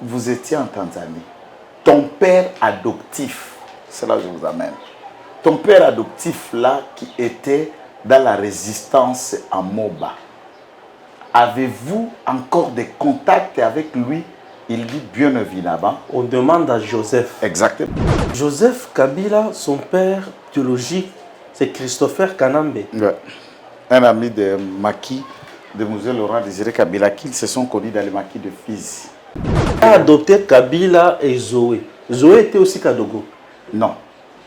vous étiez en Tanzanie, ton père adoptif, c'est là que je vous amène, ton père adoptif là qui était dans la résistance à Moba, avez-vous encore des contacts avec lui? Il dit bien évidemment. On demande à Joseph. Exactement. Joseph Kabila, son père biologique, c'est Christopher Kanambe. Ouais. Un ami de maquis de Musée Laurent Désiré Kabila, qui se sont connus dans les maquis de Fizi. Il a adopté Kabila et Zoé. Zoé était aussi Kadogo. Non,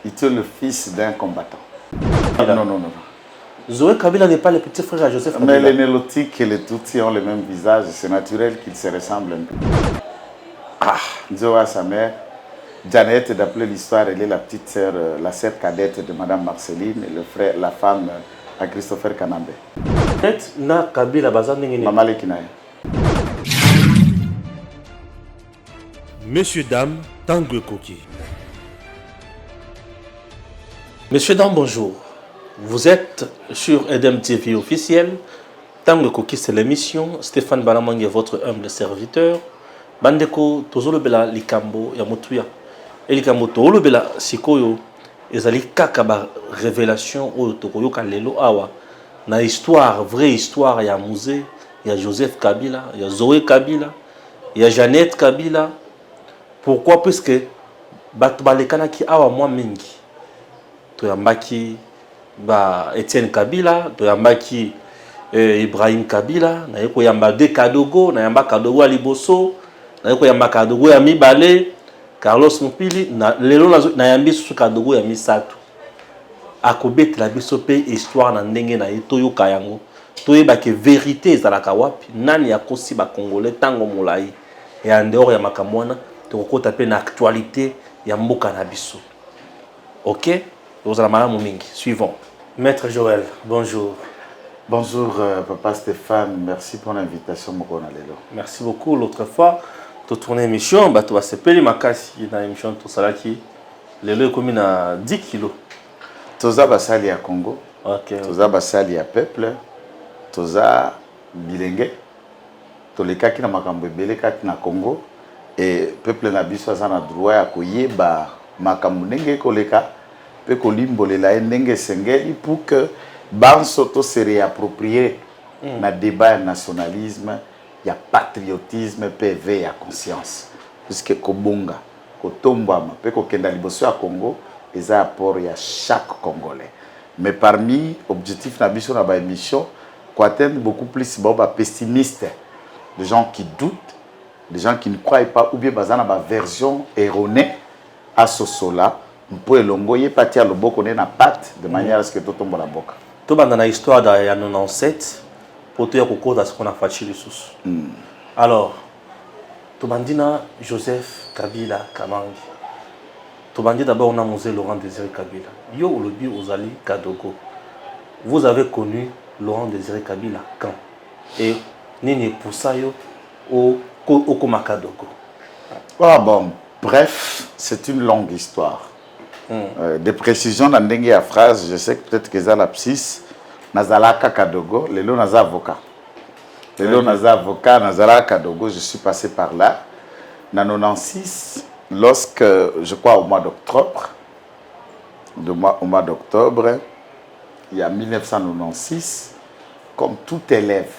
il était le fils d'un combattant. Non. Zoé Kabila n'est pas le petit frère à Joseph Kabila. Mais les Nélotiques et les Tutsis ont le même visage, c'est naturel qu'ils se ressemblent un peu. Zoé a sa mère. Janet, d'après l'histoire, elle est la petite sœur, la sœur cadette de Madame Marceline et le frère, la femme à Christopher Kanambe. Na Kabila bazandengene. Maman Lekinaye. Messieurs, dames, Tanguy Koki. Messieurs, dames, bonjour. Vous êtes sur Edem TV officiel. Tanguy Koki, c'est l'émission. Stéphane Balamangue est votre humble serviteur. Bandeko, Tozolo Bela Likambo, Yamotuya. Et Likambo, Tozolo Bela Sikoyo. Ezali Kakaba révélation au Tokoyo Kalelo Awa. Na histoire, vraie histoire, il y a Musée, il y a Joseph Kabila, il y a Zoé Kabila, il y a Jeannette Kabila. Pourquoi? Puisque Batbalekana ki Awa moi mingi. Toyambaki Etienne Kabila, Toyambaki Ibrahim Kabila, Nayeko Yambade Kadogo, Nayamba Kadogo Aliboso, Nayeko Yamba Kadogo Yami Bale, Carlos Mupili, Lelo Nayambi Susu Kadogo Yami Sato. Akobet la bisope histoire na ndenge na etoyo kayango. Toyeba ke vérité ezalaka wapi, nani yakosi ba congolais tango molai. Et en dehors ya makamwana, tokota pe na actualité ya mboka na biso. OK? Vous allez malamu mingi. Suivons. Maître Joël, bonjour. Bonjour Papa Stéphane, merci pour l'invitation Mokona Lelo. Merci beaucoup. L'autre fois, tu tourné émission, tu vas sepeli makasi dans l'émission tout ça qui lelo est comme à 10 kilos. Toza basali à Congo. OK. Toza basali à peuple. Toza bilenge. Toleka ki na makambo ebele kati na Congo et peuple na biso aza na droit ya koyeba makambo ndenge koleka pe kolimbolela ndenge sengeli pour que banso to se réapproprier na débat ya nationalisme, ya patriotisme PV ya conscience puisque kobonga kotombama pe kokenda liboso ya Congo eza apport ya chaque Congolais. Mais parmi objectifs na biso na ba émission ko atteindre beaucoup plus ba pessimistes, des gens qui doutent, des gens qui ne croient pas ou bien bazana ba version erronée à ce sola pour elongoyer patia loboko na patte de manière à ce que tout tombe la boca. To banda na histoire da ya 97 pour te yakokoza ce qu'on a fait chez sous. Alors to bandina Joseph Kabila Kamangi. To bandi d'abord on a Musée Laurent Désiré Kabila. Yo olobi ozali Kadogo. Vous avez connu Laurent Désiré Kabila quand? Et nini pour ça yo au Kadogo. Ah bon, bref, c'est une longue histoire. Des précisions dans la phrase, je sais que peut-être que ça lapsus, Nazalaka Kadogo, Lelo Naza avocat. Lelo Naza avocat, Nazalaka Kadogo, je suis passé par là. En 1996, lorsque, je crois au mois d'octobre, il y a 1996, comme tout élève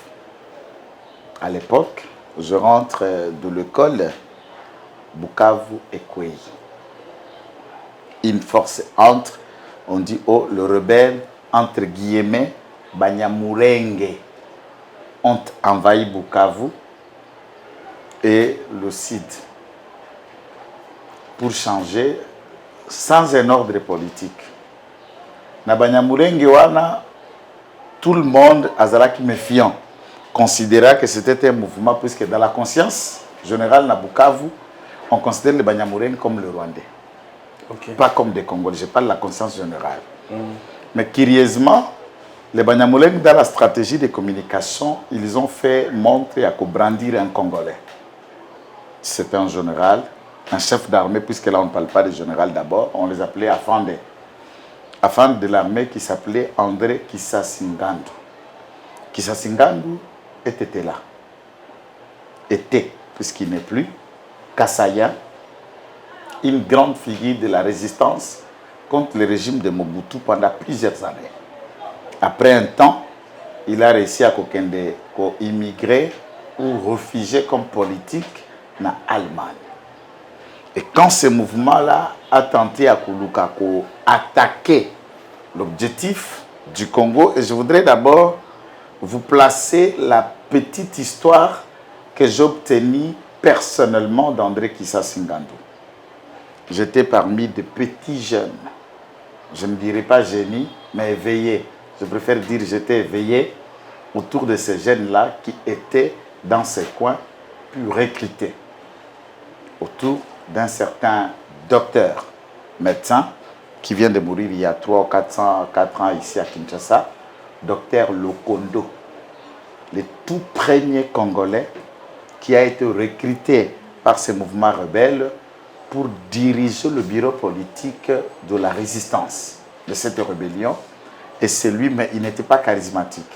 à l'époque, je rentre de l'école Bukavu et Kwei. Une force entre, on dit, oh, le rebelle, entre guillemets, Banyamulenge, ont envahi Bukavu et le Sud pour changer sans un ordre politique. Na Banyamulenge wana, tout le monde, azalaki méfiant, considéra que c'était un mouvement, puisque dans la conscience générale na Bukavu, on considère les Banyamulenge comme le Rwandais. Okay. Pas comme des Congolais, je parle de la conscience générale. Mais curieusement, les Banyamulenge, dans la stratégie de communication, ils ont fait montrer à brandir un Congolais. C'était un général, un chef d'armée, puisque là on ne parle pas de général d'abord, on les appelait Afande. Afande de l'armée qui s'appelait André Kisasingandu. Kisasingandu était là. Était, puisqu'il n'est plus, Kassaïen, une grande figure de la résistance contre le régime de Mobutu pendant plusieurs années. Après un temps, il a réussi à immigrer ou réfugier comme politique en Allemagne. Et quand ce mouvement-là a tenté à attaquer l'objectif du Congo, et je voudrais d'abord vous placer la petite histoire que j'ai obtenue personnellement d'André Kisasi Ngandu. J'étais parmi des petits jeunes. Je ne dirais pas génie, mais éveillé. Je préfère dire j'étais éveillé autour de ces jeunes-là qui étaient dans ces coins, puis recrutés autour d'un certain docteur, médecin, qui vient de mourir il y a 3 ou 4 ans ici à Kinshasa, docteur Lokondo, le tout premier Congolais qui a été recruté par ces mouvements rebelles pour diriger le bureau politique de la résistance de cette rébellion. Et c'est lui, mais il n'était pas charismatique.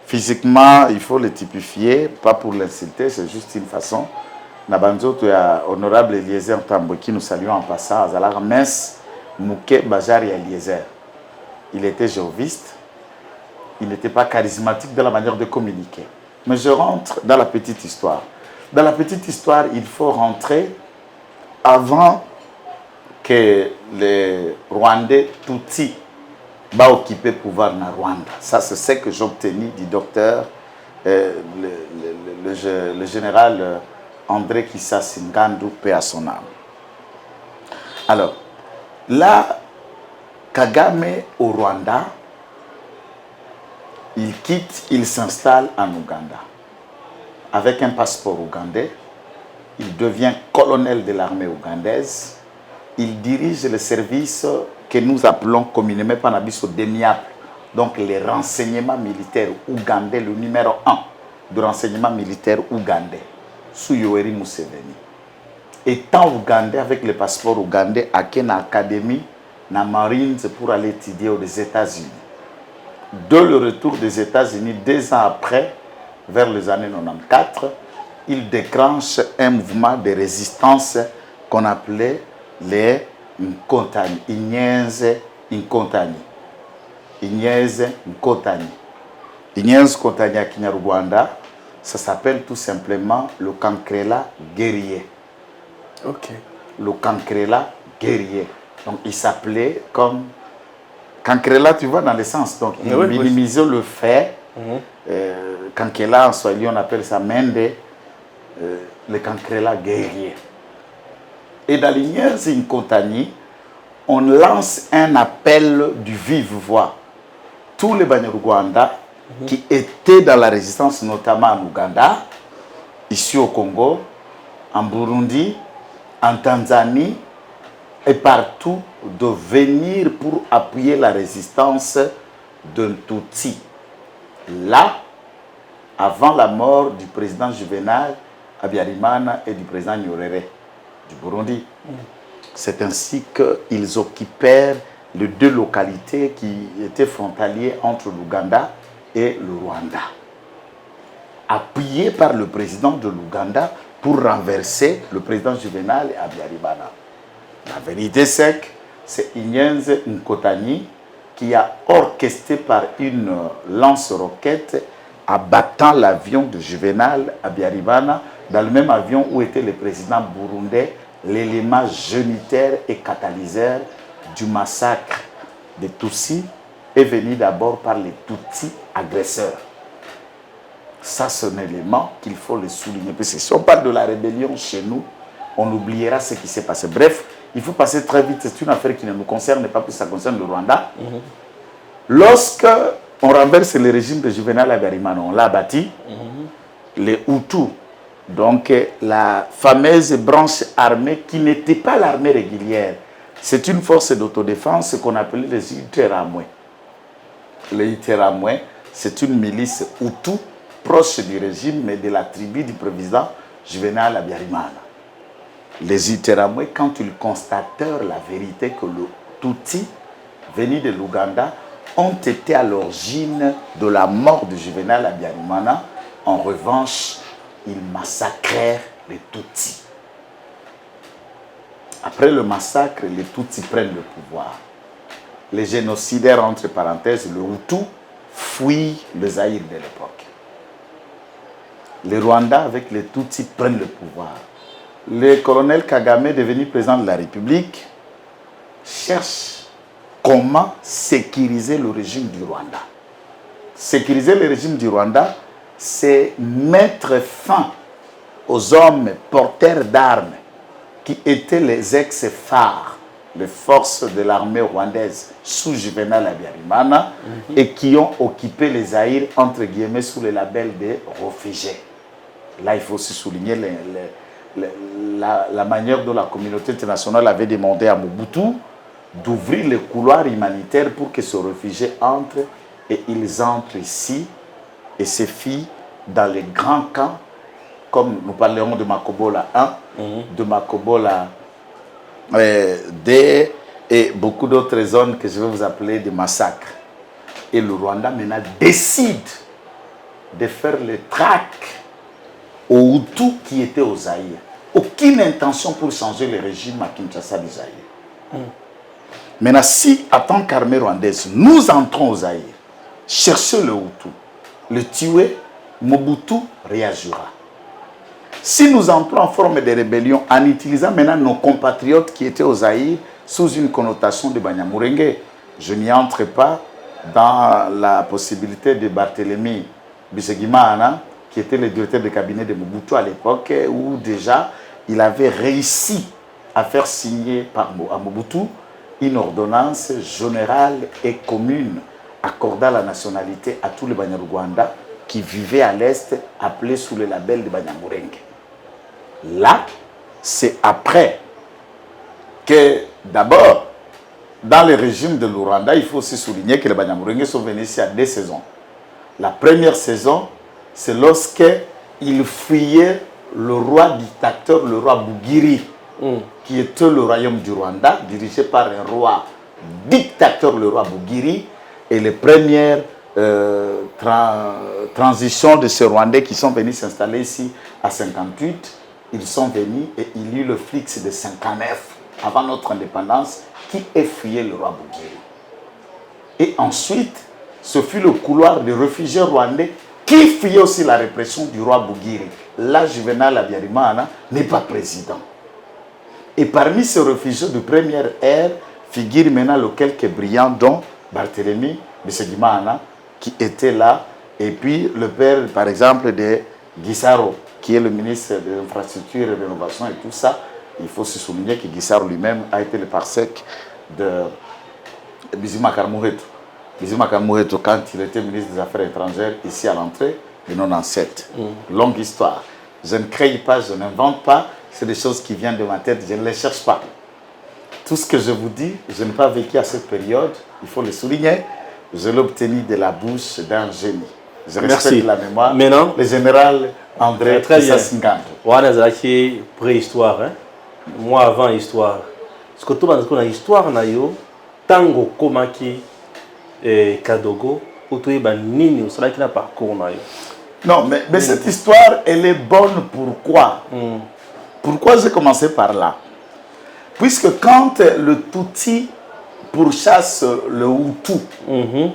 Physiquement, il faut le typifier, pas pour l'insulter, c'est juste une façon. Nabanzo, tu as honorable Eliezer Tambo, qui nous saluons en passant à Zalar Mens, Mouké Bajari Eliezer. Il était joviste, il n'était pas charismatique dans la manière de communiquer. Mais je rentre dans la petite histoire. Dans la petite histoire, il faut rentrer avant que les Rwandais Tutsis va occuper le pouvoir dans Rwanda. Ça, c'est ce que j'ai obtenu du docteur, le général André Kisasi Ngandu, paix à son âme. Alors, là, Kagame au Rwanda, il quitte, il s'installe en Ouganda. Avec un passeport ougandais, il devient colonel de l'armée ougandaise. Il dirige le service que nous appelons communément Panabiso DEMIAP, donc les renseignements militaires ougandais, le numéro 1 de renseignements militaires ougandais, sous Yoweri Museveni. Étant ougandais avec le passeport ougandais, à une académie, na Marines pour aller étudier aux États-Unis. De le retour des États-Unis, 2 ans après, vers les années 94, il déclenche un mouvement de résistance qu'on appelait les Nkotani, Inyenze Nkotani. Inyenze Nkotani. Inyenze Nkotani à Kinyarwanda, ça s'appelle tout simplement le Kankrela guerrier. Ok. Le Kankrela guerrier. Donc il s'appelait comme Kankrela, tu vois, dans le sens. Donc il minimisait le fait. Kankela en swahili, on appelle ça Mende, le Kankrela guerrier. Et dans l'Inyenze Nkotani, on lance un appel du vive voix. Tous les Banyarwanda qui étaient dans la résistance, notamment en Ouganda, ici au Congo, en Burundi, en Tanzanie et partout, de venir pour appuyer la résistance d'un Tutsi. Là, avant la mort du président Juvenal Habyarimana et du président Nyerere du Burundi. C'est ainsi qu'ils occupèrent les 2 localités qui étaient frontalières entre l'Ouganda et le Rwanda. Appuyés par le président de l'Ouganda pour renverser le président Juvenal Habyarimana. La vérité, c'est que c'est Inyenze Nkotani qui a orchestré par une lance-roquette abattant l'avion de Juvenal Habyarimana dans le même avion où était le président burundais, l'élément génitaire et catalyseur du massacre des Tutsis est venu d'abord par les Tutsis agresseurs. Ça, c'est un élément qu'il faut le souligner. Parce que si on parle de la rébellion chez nous, on oubliera ce qui s'est passé. Bref, il faut passer très vite. C'est une affaire qui ne nous concerne pas, puisque ça concerne le Rwanda. Lorsque on renverse le régime de Juvenal Habyarimana, on l'a bâti, les Hutus, donc la fameuse branche armée qui n'était pas l'armée régulière. C'est une force d'autodéfense qu'on appelait les Iteramwe. Les Iteramwe, c'est une milice Hutu proche du régime, mais de la tribu du président Juvenal Habyarimana. Les Iteramwe, quand ils constatèrent la vérité que le Tutsi, venu de l'Ouganda, ont été à l'origine de la mort de Juvenal Habyarimana, en revanche, ils massacrèrent les Tutsis. Après le massacre, les Tutsis prennent le pouvoir. Les génocidaires, entre parenthèses, le Hutu, fuient le Zaïre de l'époque. Les Rwandais, avec les Tutsis, prennent le pouvoir. Le colonel Kagame, devenu président de la République, cherche comment sécuriser le régime du Rwanda. Sécuriser le régime du Rwanda, c'est mettre fin aux hommes porteurs d'armes qui étaient les ex-phares, les forces de l'armée rwandaise sous Juvenal Habyarimana et qui ont occupé les Zaïre, entre guillemets, sous le label des réfugiés. Là, il faut aussi souligner la manière dont la communauté internationale avait demandé à Mobutu d'ouvrir les couloirs humanitaires pour que ces réfugiés entrent et ils entrent ici et se fient dans les grands camps, comme nous parlerons de Makobola 1, de Makobola 2 et beaucoup d'autres zones que je vais vous appeler des massacres. Et le Rwanda maintenant décide de faire le trac aux Hutus qui étaient au Zaïre. Aucune intention pour changer le régime à Kinshasa du Zaïre. Maintenant, si, en tant qu'armée rwandaise, nous entrons au Zaïre, chercher le Hutu, le tuer, Mobutu réagira. Si nous entrons en forme de rébellion en utilisant maintenant nos compatriotes qui étaient au Zaïre sous une connotation de Banyamulenge, je n'y entre pas dans la possibilité de Barthélemy Bisegimana, qui était le directeur de cabinet de Mobutu à l'époque, où déjà il avait réussi à faire signer à Mobutu une ordonnance générale et commune accordant la nationalité à tous les Banyarwanda qui vivaient à l'Est, appelés sous le label de Banyamulenge. Là, c'est après que, d'abord, dans le régime de l'Ouranda, il faut aussi souligner que les Banyamulenge sont venus ici à 2 saisons. La première saison, c'est lorsqu'ils fuyaient le roi dictateur, le roi Bugiri, qui était le royaume du Rwanda, dirigé par un roi dictateur, le roi Bugiri, et les premières transitions de ces Rwandais qui sont venus s'installer ici à 58, ils sont venus et il y a eu le flux de 59 avant notre indépendance qui effrayait le roi Bugiri. Et ensuite, ce fut le couloir des réfugiés rwandais qui fuyait aussi la répression du roi Bugiri. Là, Juvenal Habyarimana n'est pas président. Et parmi ces réfugiés de première ère figurent maintenant le quelques brillants dont Barthélemy Bisegimana qui était là, et puis le père, par exemple, de Gisaro, qui est le ministre de l'Infrastructure et de l'Innovation et tout ça. Il faut se souligner que Gisaro lui-même a été le parsec de Bizima Karmoureto. Bizima Karmoureto, quand il était ministre des Affaires étrangères, ici à l'entrée de 97. Longue histoire. Je ne crée pas, je n'invente pas, c'est des choses qui viennent de ma tête, je ne les cherche pas. Tout ce que je vous dis, je n'ai pas vécu à cette période, il faut le souligner, je l'ai obtenu de la bouche d'un génie. Je respecte la mémoire. Maintenant, le général André Sassinganto. On a une préhistoire. Hein? Moi, avant l'histoire. Ce que tu as dit, l'histoire, tango komaki Kadogo, ou tu es nini, ou cela qui n'a pas parcours. Non, mais cette histoire, elle est bonne. Pourquoi? Pourquoi j'ai commencé par là? Puisque quand le Tutsi pourchasse le Hutu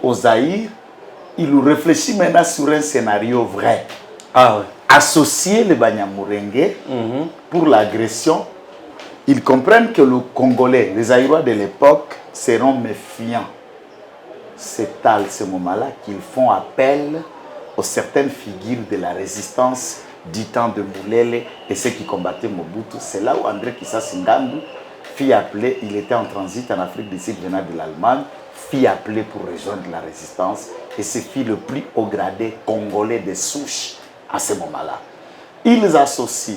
au Zaïre, il réfléchit maintenant sur un scénario vrai. Ah ouais. Associer les Banyamulenge pour l'agression, ils comprennent que les Congolais, les Zaïrois de l'époque, seront méfiants. C'est à ce moment-là qu'ils font appel aux certaines figures de la résistance du temps de Moulele et ceux qui combattaient Mobutu. C'est là où André Kisasi Ngandu fit appeler, il était en transit en Afrique du Sud venant de l'Allemagne, fit appeler pour rejoindre la résistance et ce fut le plus haut gradé congolais de souche à ce moment-là. Ils associent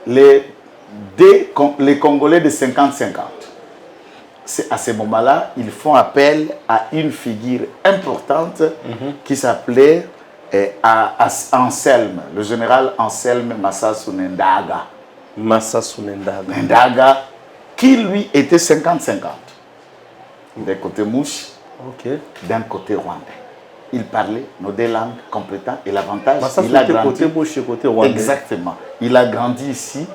les Congolais de 50-50. À ce moment-là, ils font appel à une figure importante qui s'appelait Anselme, le général Anselme Massassou Nendaga. Massassou Nendaga. Nendaga, qui lui était 50-50. D'un côté mouche, d'un côté rwandais. Il parlait nos 2 langues compétentes et l'avantage, il a grandi. Côté mouche et côté rwandais. Exactement. Il a grandi ici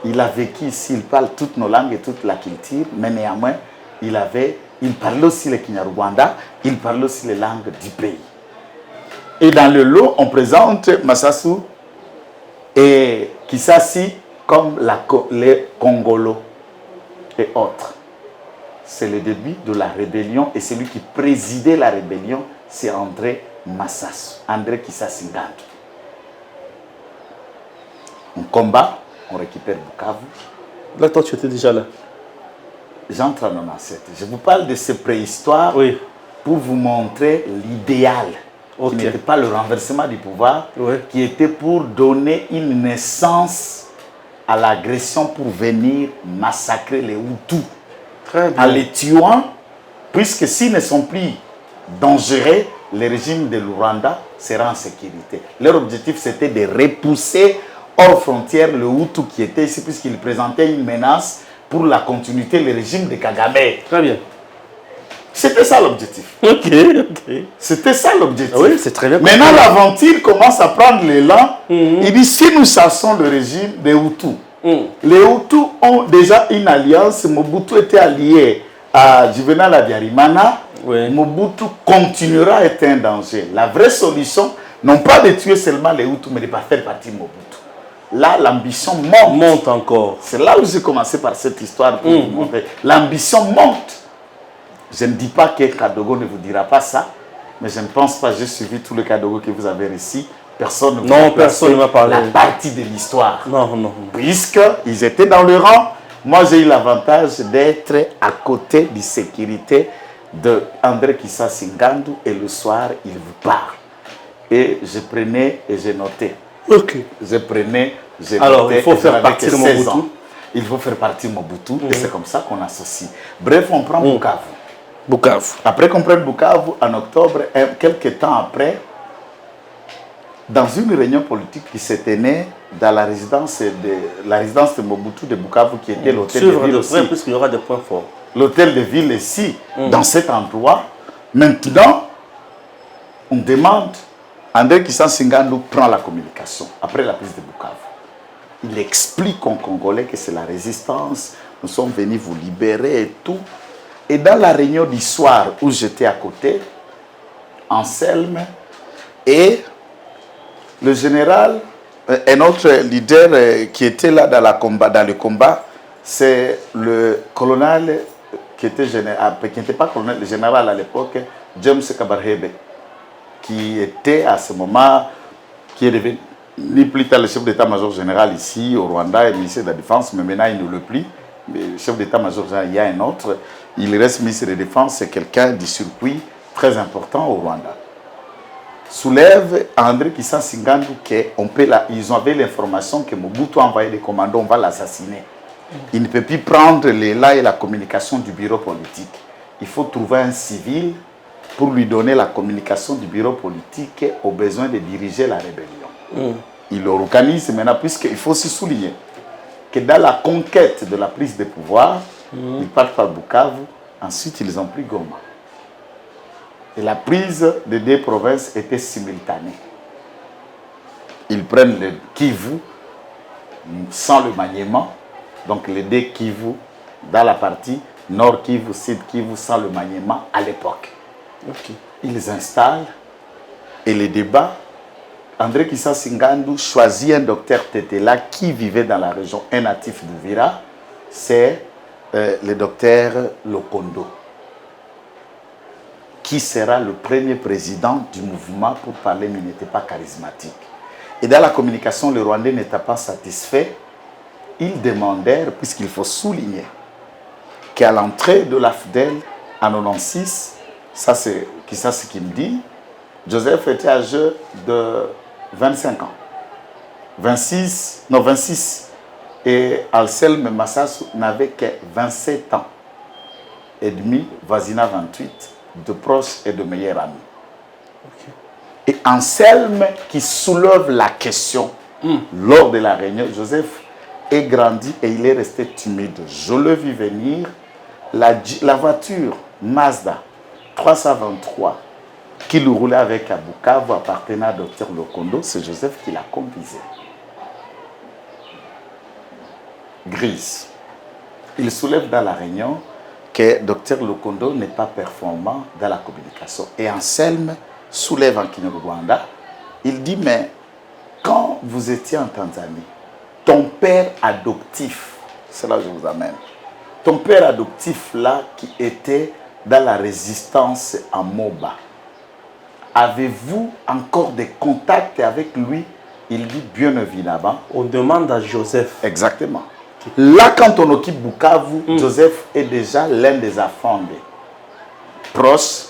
il a vécu ici, il parle toutes nos langues et toute la culture, mais néanmoins, il parlait aussi le Kinyarwanda, il parlait aussi les langues du pays. Et dans le lot, on présente Massassou et Kisasi comme les Congolo et autres. C'est le début de la rébellion et celui qui présidait la rébellion, c'est André Massassou, André Kisasi Ngandu. On combat, on récupère Bukavu. Là, toi, tu étais déjà là. J'entre en 97. Je vous parle de ces préhistoires pour vous montrer l'idéal. Qui n'était pas le renversement du pouvoir, qui était pour donner une naissance à l'agression pour venir massacrer les Hutus. En les tuant, puisque s'ils ne sont plus dangereux, le régime de Rwanda sera en sécurité. Leur objectif, c'était de repousser hors frontière le Hutu qui était ici, puisqu'il présentait une menace pour la continuité du régime de Kagame. Très bien. C'était ça l'objectif. Ok. C'était ça l'objectif. Oui, c'est très bien. Maintenant, l'aventure commence à prendre l'élan. Il dit, si nous chassons le régime des Hutus, les Hutus ont déjà une alliance. Mobutu était allié à Juvenal Habyarimana. Mobutu continuera à être un danger. La vraie solution, non pas de tuer seulement les Hutus, mais de ne pas faire partie de Mobutu. Là, l'ambition monte encore. C'est là où j'ai commencé par cette histoire pour vous montrer. L'ambition monte. Je ne dis pas que Kadogo ne vous dira pas ça, mais je ne pense pas, j'ai suivi tout le Kadogo que vous avez réussi. Personne ne m'a parlé la partie de l'histoire. Non. Puisqu'ils étaient dans le rang, moi j'ai eu l'avantage d'être à côté de sécurité de André Kisasi Ngandu et le soir, il vous parle. Et je prenais et je notais. Je prenais, je notais. Alors, il faut faire partie de Mobutu. Il faut faire partie de Mobutu et c'est comme ça qu'on associe. Bref, on prend Bukavu. Après qu'on prenne Bukavu, en octobre, quelques temps après, dans une réunion politique qui se tenait dans la résidence de Mobutu de Bukavu, qui était l'hôtel de ville aussi. Puisqu'il y aura des points forts. L'hôtel de ville ici, dans cet endroit. Maintenant, on demande, André Kisasi Ngandu prend la communication après la prise de Bukavu. Il explique aux Congolais que c'est la résistance, nous sommes venus vous libérer et tout. Et dans la réunion du soir où j'étais à côté, Anselme et le général, un autre leader qui était là dans le combat, c'est le colonel qui n'était pas colonel, le général à l'époque, James Kabarebe, qui était à ce moment, qui est devenu plus tard le chef d'état-major général ici au Rwanda et ministre de la Défense, mais maintenant il ne le plus. Mais le chef d'état-major général, il y a un autre, il reste ministre de la Défense, c'est quelqu'un du circuit très important au Rwanda. Soulève André Kisasi Ngandu qu'ils avaient l'information que Mobutu a envoyé des commandos, on va l'assassiner. Il ne peut plus prendre l'élan et la communication du bureau politique. Il faut trouver un civil pour lui donner la communication du bureau politique au besoin de diriger la rébellion. Il le organise maintenant, puisqu'il faut aussi souligner que dans la conquête de la prise de pouvoir, ils partent par Bukavu, ensuite ils ont pris Goma. Et la prise des deux provinces était simultanée. Ils prennent le Kivu sans le maniement, donc les deux Kivu dans la partie Nord Kivu, Sud Kivu sans le maniement à l'époque. Ils installent et les débats. André Kisasi Ngandu choisit un docteur Tetela qui vivait dans la région, un natif d'Ouvira, c'est le docteur Lokondo, qui sera le premier président du mouvement pour parler, mais il n'était pas charismatique. Et dans la communication, le Rwandais n'était pas satisfait. Ils demandèrent, puisqu'il faut souligner qu'à l'entrée de l'AFDEL en 96, ça c'est ce qu'il me dit, Joseph était âgé de 25 ans. 26. Et Anselme Massassou n'avait que 27 ans et demi, Vazina 28, de proches et de meilleurs amis. Et Anselme qui soulève la question lors de la réunion, Joseph est grandi et il est resté timide. Je le vis venir, la voiture Mazda 323 qui le roulait avec à Bukavu appartenant à Dr Lokondo, c'est Joseph qui l'a conduisait. grise. Il soulève dans la réunion que Dr Lokondo n'est pas performant dans la communication. Et Anselme soulève en Kinyarwanda, il dit, mais quand vous étiez en Tanzanie, ton père adoptif, c'est là que je vous amène, ton père adoptif là qui était dans la résistance à Moba, avez-vous encore des contacts avec lui? Il dit bien évidemment. On demande à Joseph. Exactement. Là, quand on occupe Bukavu, Joseph est déjà l'un des affondés. Proche,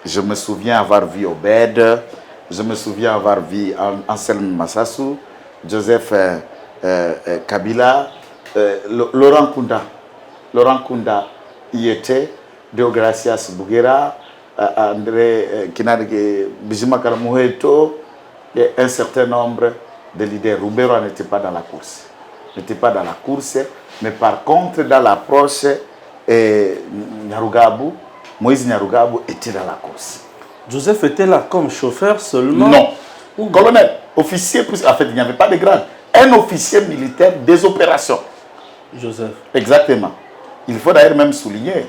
je me souviens avoir vu Obed, je me souviens avoir vu Anselme Massassou, Joseph Kabila, Laurent Kunda. Laurent Kunda y était, Deogracias Bouguera, André Kinarge, Bijima Karamuheto, et un certain nombre de leaders. Roubero n'était pas dans la course. N'était pas dans la course, mais par contre, dans l'approche, Moïse Nyarugabu était dans la course. Joseph était là comme chauffeur seulement? Non. Colonel, officier, en fait, il n'y avait pas de grade. Un officier militaire des opérations. Joseph. Exactement. Il faut d'ailleurs même souligner.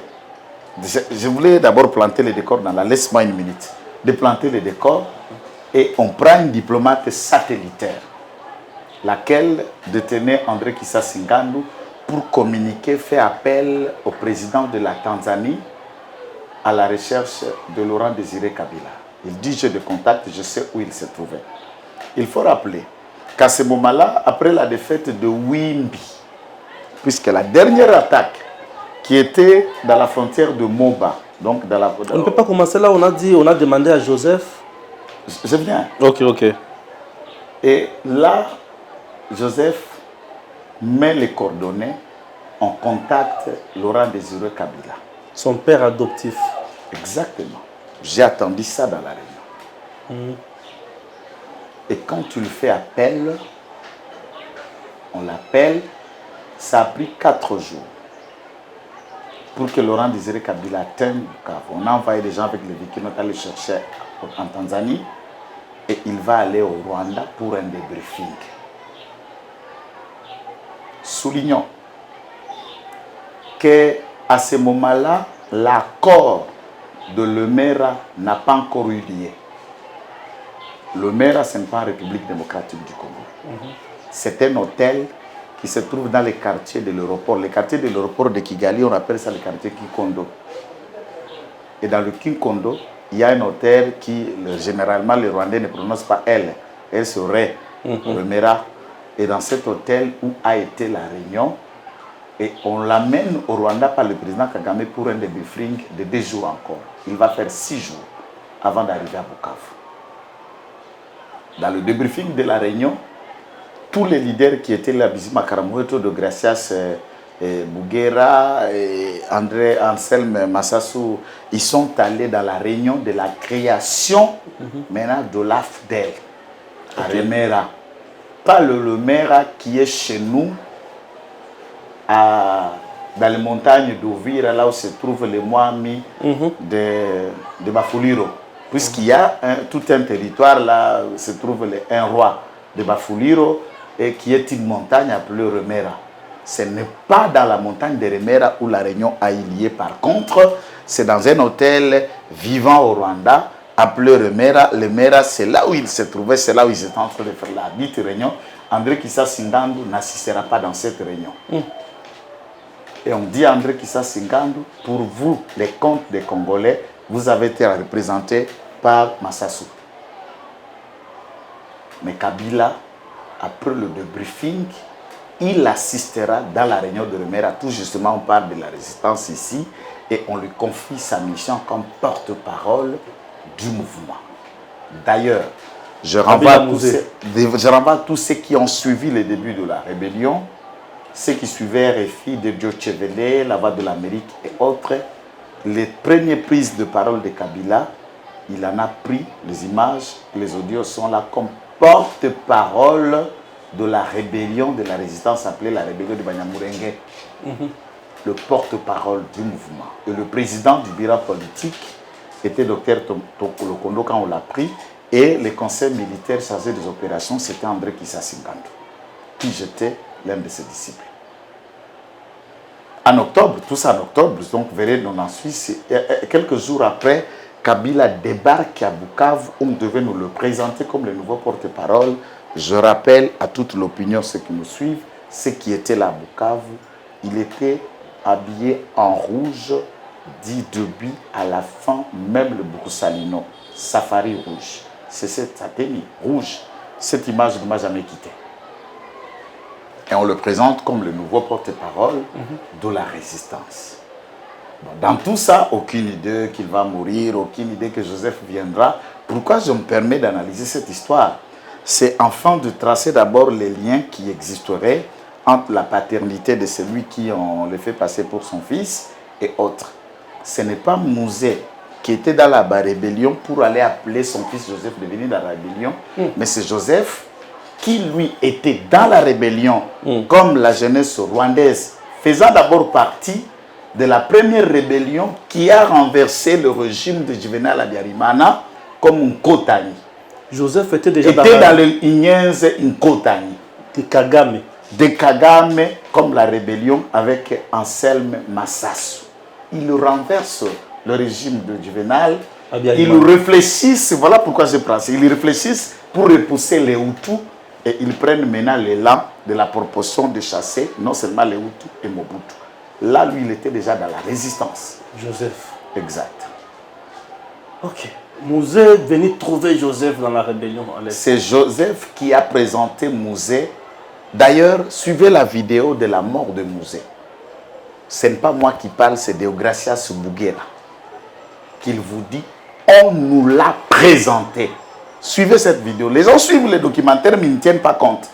Je voulais d'abord planter les décors dans la... Laisse-moi une minute. De planter les décors. Et on prend une diplomate satellitaire, laquelle détenait André Kissa Singandu pour communiquer, fait appel au président de la Tanzanie à la recherche de Laurent Désiré Kabila. Il dit, j'ai des contacts, je sais où il se trouvait. Il faut rappeler qu'à ce moment-là, après la défaite de Wimbi, puisque la dernière attaque qui était dans la frontière de Moba, donc dans la... On ne peut pas commencer là, on a demandé à Joseph. Je viens. Ok. Et là, Joseph met les coordonnées, en contact Laurent Désiré Kabila. Son père adoptif. Exactement. J'ai attendu ça dans la réunion. Et quand tu le fais appel, on l'appelle, ça a pris 4 jours pour que Laurent Désiré Kabila atteigne Bukavu. On a envoyé des gens avec les véhicules, on est allé chercher en Tanzanie. Et il va aller au Rwanda pour un débriefing. Soulignons qu'à ce moment-là, l'accord de Lemera n'a pas encore eu lieu. Lemera, ce n'est pas en République démocratique du Congo. C'est un hôtel qui se trouve dans les quartiers de l'aéroport. Les quartiers de l'aéroport de Kigali, on appelle ça le quartier Kinkondo. Et dans le Kinkondo, il y a un hôtel qui, généralement, les Rwandais ne prononcent pas elle. Elle serait Lemera. Et dans cet hôtel où a été la réunion, et on l'amène au Rwanda par le président Kagame pour un débriefing de 2 jours encore. Il va faire 6 jours avant d'arriver à Bukavu. Dans le débriefing de la réunion, tous les leaders qui étaient là, Bizima Karamuheto, de Gracias Bouguera, André Anselme Massassou, ils sont allés dans la réunion de la création maintenant de l'AFDEL à Lemera. Pas le Lemera qui est chez nous, dans les montagnes d'Ouvira, là où se trouvent les Mwami de Bafuliro. Puisqu'il y a tout un territoire là où se trouve un roi de Bafuliro et qui est une montagne appelée Remera. Ce n'est pas dans la montagne de Remera où la réunion a eu lieu. Par contre, c'est dans un hôtel vivant au Rwanda appelé Remera. Remera, c'est là où il se trouvait, c'est là où ils étaient en train de faire la dite réunion. André Kissa Singandu n'assistera pas dans cette réunion. Et on dit à André Kissa Singandu, pour vous, les comptes des Congolais, vous avez été représenté par Massassou. Mais Kabila, après le débriefing, il assistera dans la réunion de Remera. Tout justement, on parle de la résistance ici et on lui confie sa mission comme porte-parole du mouvement. D'ailleurs, je renvoie tous ceux qui ont suivi les débuts de la rébellion, ceux qui suivaient RFI, de Deutsche Welle, La Voix de l'Amérique et autres. Les premières prises de parole de Kabila, il en a pris les images, les audios sont là comme porte-parole de la rébellion, de la résistance appelée la rébellion de Banyamulenge. Le porte-parole du mouvement. Et le président du bureau politique était Dr Lokondo quand on l'a pris. Et le conseil militaire chargé des opérations, c'était André Kissa Singandu, qui j'étais l'un de ses disciples. octobre, tout ça en octobre, donc vous verrez, on en Suisse. Quelques jours après, Kabila débarque à Bukavu, on devait nous le présenter comme le nouveau porte-parole. Je rappelle à toute l'opinion, ceux qui nous suivent, ceux qui étaient là à Bukavu, il était habillé en rouge, dit début à la fin, même le Boursalino, safari rouge. C'est cette tenue rouge. Cette image ne m'a jamais quitté. Et on le présente comme le nouveau porte-parole de la résistance. Bon, dans tout ça, aucune idée qu'il va mourir, aucune idée que Joseph viendra. Pourquoi je me permets d'analyser cette histoire? C'est afin de tracer d'abord les liens qui existeraient entre la paternité de celui qui on le fait passer pour son fils et autres. Ce n'est pas Mouzé qui était dans la rébellion pour aller appeler son fils Joseph de venir dans la rébellion, mais c'est Joseph qui lui était dans la rébellion, comme la jeunesse rwandaise, faisant d'abord partie de la première rébellion qui a renversé le régime de Juvenal Habyarimana comme Nkotani. Joseph était déjà dans le Inyenze Nkotani. De Kagame. De Kagame, comme la rébellion avec Anselme Massassou. Il renverse le régime de Juvenal. Ils réfléchissent, voilà pourquoi je prends ça. Ils réfléchissent pour repousser les Hutus et ils prennent maintenant l'élan de la proportion de chasser non seulement les Hutus et Mobutu. Là, lui, il était déjà dans la résistance. Joseph. Exact. Ok. Mouzé est venu trouver Joseph dans la rébellion. C'est Joseph qui a présenté Mouzé. D'ailleurs, suivez la vidéo de la mort de Mouzé. Ce n'est pas moi qui parle, c'est Deogracias Bouguera. Qu'il vous dit, on nous l'a présenté. Suivez cette vidéo. Les gens suivent les documentaires, mais ils ne tiennent pas compte.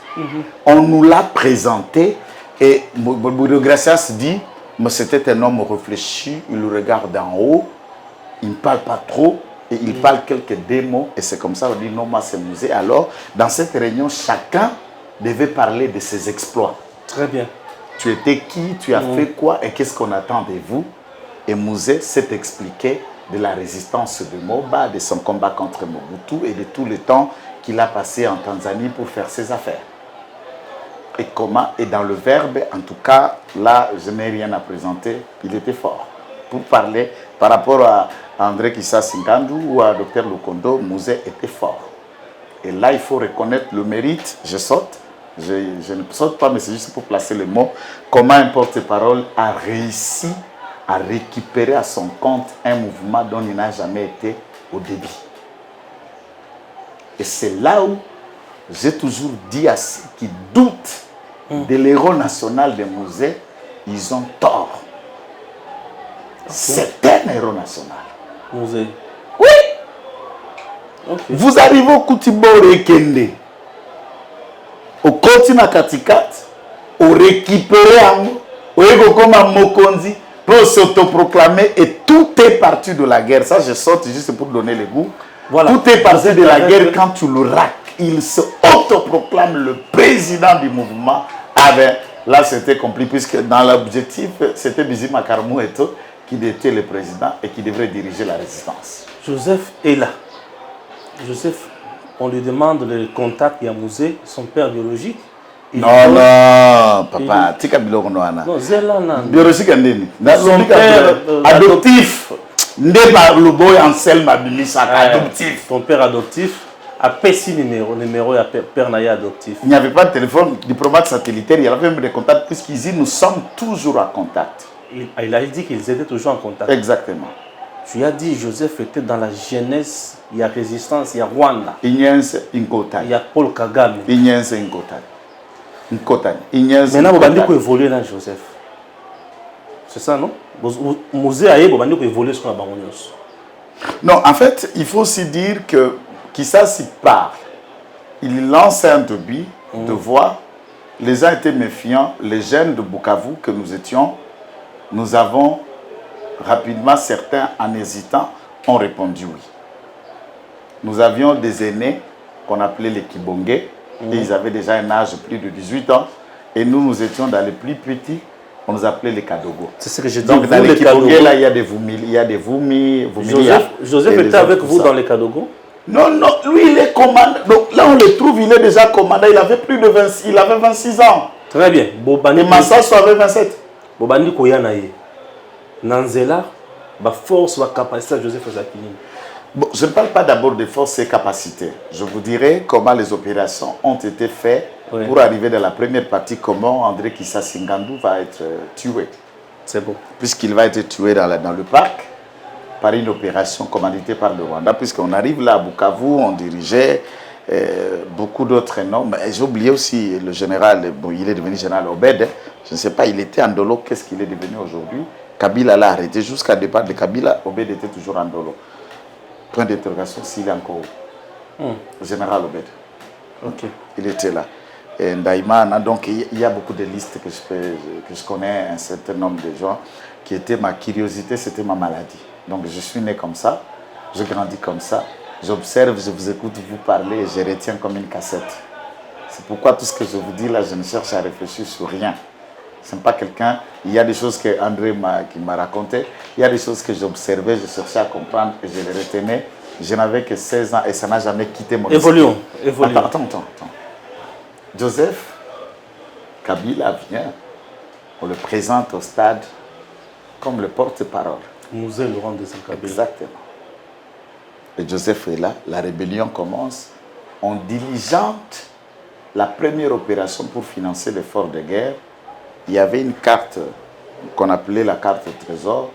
On nous l'a présenté et Deogracias dit, mais c'était un homme réfléchi, il le regarde en haut, il ne parle pas trop, et il parle quelques démos, et c'est comme ça qu'on dit, non, moi c'est Mouzé. Alors, dans cette réunion, chacun devait parler de ses exploits. Très bien. Tu étais qui, tu as fait quoi, et qu'est-ce qu'on attend de vous? Et Mouzé s'est expliqué de la résistance de Moba, de son combat contre Mobutu, et de tout le temps qu'il a passé en Tanzanie pour faire ses affaires. Et comment, et dans le verbe, en tout cas, là, je n'ai rien à présenter, il était fort. Pour parler, par rapport à André Kissa Singandou ou à Dr Lukondo, Mouzé était fort. Et là, il faut reconnaître le mérite. Je saute, je ne saute pas, mais c'est juste pour placer le mot. Comment un porte-parole a réussi à récupérer à son compte un mouvement dont il n'a jamais été au début. Et c'est là où j'ai toujours dit à ceux qui doutent de l'héros national de Mouzé, ils ont tort. C'est un héros national. Mouzé. Oui. Okay. Vous arrivez au Koutibore et Kende, au continent Katikat, au récupérer au Egokoma Mokonzi, pour s'autoproclamer et tout est parti de la guerre. Ça, je saute juste pour donner le goût. Voilà. Tout est parti de la guerre quand tu le raques. Il se autoproclame le président du mouvement. Ah ben, là, c'était compliqué puisque dans l'objectif, c'était Bizi Makarmou et tout qui était le président et qui devrait diriger la résistance. Joseph est là. Joseph, on lui demande le contact à Mouzé, son père biologique. Non, non, papa, tika biloko noana. Non, Zelana. Biologique andeni. Son père adoptif. Ndeba Luboy Anselme Abimisa adoptif. Ton père adoptif a Pessi numéro à père Naya adoptif. Il n'y avait pas de téléphone diplomate satellitaire, il y avait même des contacts puisqu'ils disent nous sommes toujours en contact. Il a dit qu'ils étaient toujours en contact. Exactement. Tu as dit Joseph était dans la jeunesse, il y a résistance, il y a Rwanda. Ignace Nkotani. Il y a Paul Kagame. Ignace Nkotani. Nkotani. Maintenant, vous avez évoluer dans Joseph. C'est ça, non? Mouzé a évolué sur la Baronios. Non, en fait, il faut aussi dire que Kissa s'y parle. Il lance un début de voir. Les gens étaient méfiants. Les jeunes de Bukavu que nous étions, nous avons rapidement, certains en hésitant, ont répondu oui. Nous avions des aînés qu'on appelait les Kibongé. Et ils avaient déjà un âge de plus de 18 ans. Et nous, nous étions dans les plus petits. On nous appelait les Kadogo. C'est ce que j'ai dit. Donc, dans les Kibongé, là, il y a des Voumi. Il y a des Voumi. Joseph était avec vous dans les Kadogo? Non, non, lui, il est commandant. Donc là, on le trouve, il est déjà commandant. Il avait plus de 26, il avait 26 ans. Très bien. Et Massassou avait 27. bobandi koyana ye nanzela ba force ba capacité à Joseph Zakini. Bon, je ne parle pas d'abord de forces et capacités. Je vous dirai comment les opérations ont été faites pour arriver dans la première partie, comment André Kissa Singandou va être tué. C'est bon. Puisqu'il va être tué dans le parc par une opération commanditée par le Rwanda. Puisqu'on arrive là à Bukavu, on dirigeait beaucoup d'autres noms. J'ai oublié aussi le général, bon, il est devenu général Obed. Je ne sais pas, il était en Dolo, qu'est-ce qu'il est devenu aujourd'hui? Kabila l'a arrêté. Jusqu'à départ de Kabila, Obed était toujours en Dolo. Point d'interrogation s'il est encore général Obed. Ok. Il était là. Et Ndaïmana, donc il y a beaucoup de listes que je connais, un certain nombre de gens qui étaient ma curiosité, c'était ma maladie. Donc je suis né comme ça, je grandis comme ça, j'observe, je vous écoute vous parler et je retiens comme une cassette. C'est pourquoi tout ce que je vous dis là, je ne cherche à réfléchir sur rien. Ce n'est pas quelqu'un, il y a des choses que André m'a racontées, il y a des choses que j'observais, je cherchais à comprendre et je les retenais. Je n'avais que 16 ans et ça n'a jamais quitté mon esprit. Évoluons. Attends. Joseph Kabila vient, on le présente au stade comme le porte-parole. Musée Laurent Désiré Kabila. Exactement. Et Joseph est là, la rébellion commence. On diligente la première opération pour financer l'effort de guerre. Il y avait une carte qu'on appelait la carte au trésor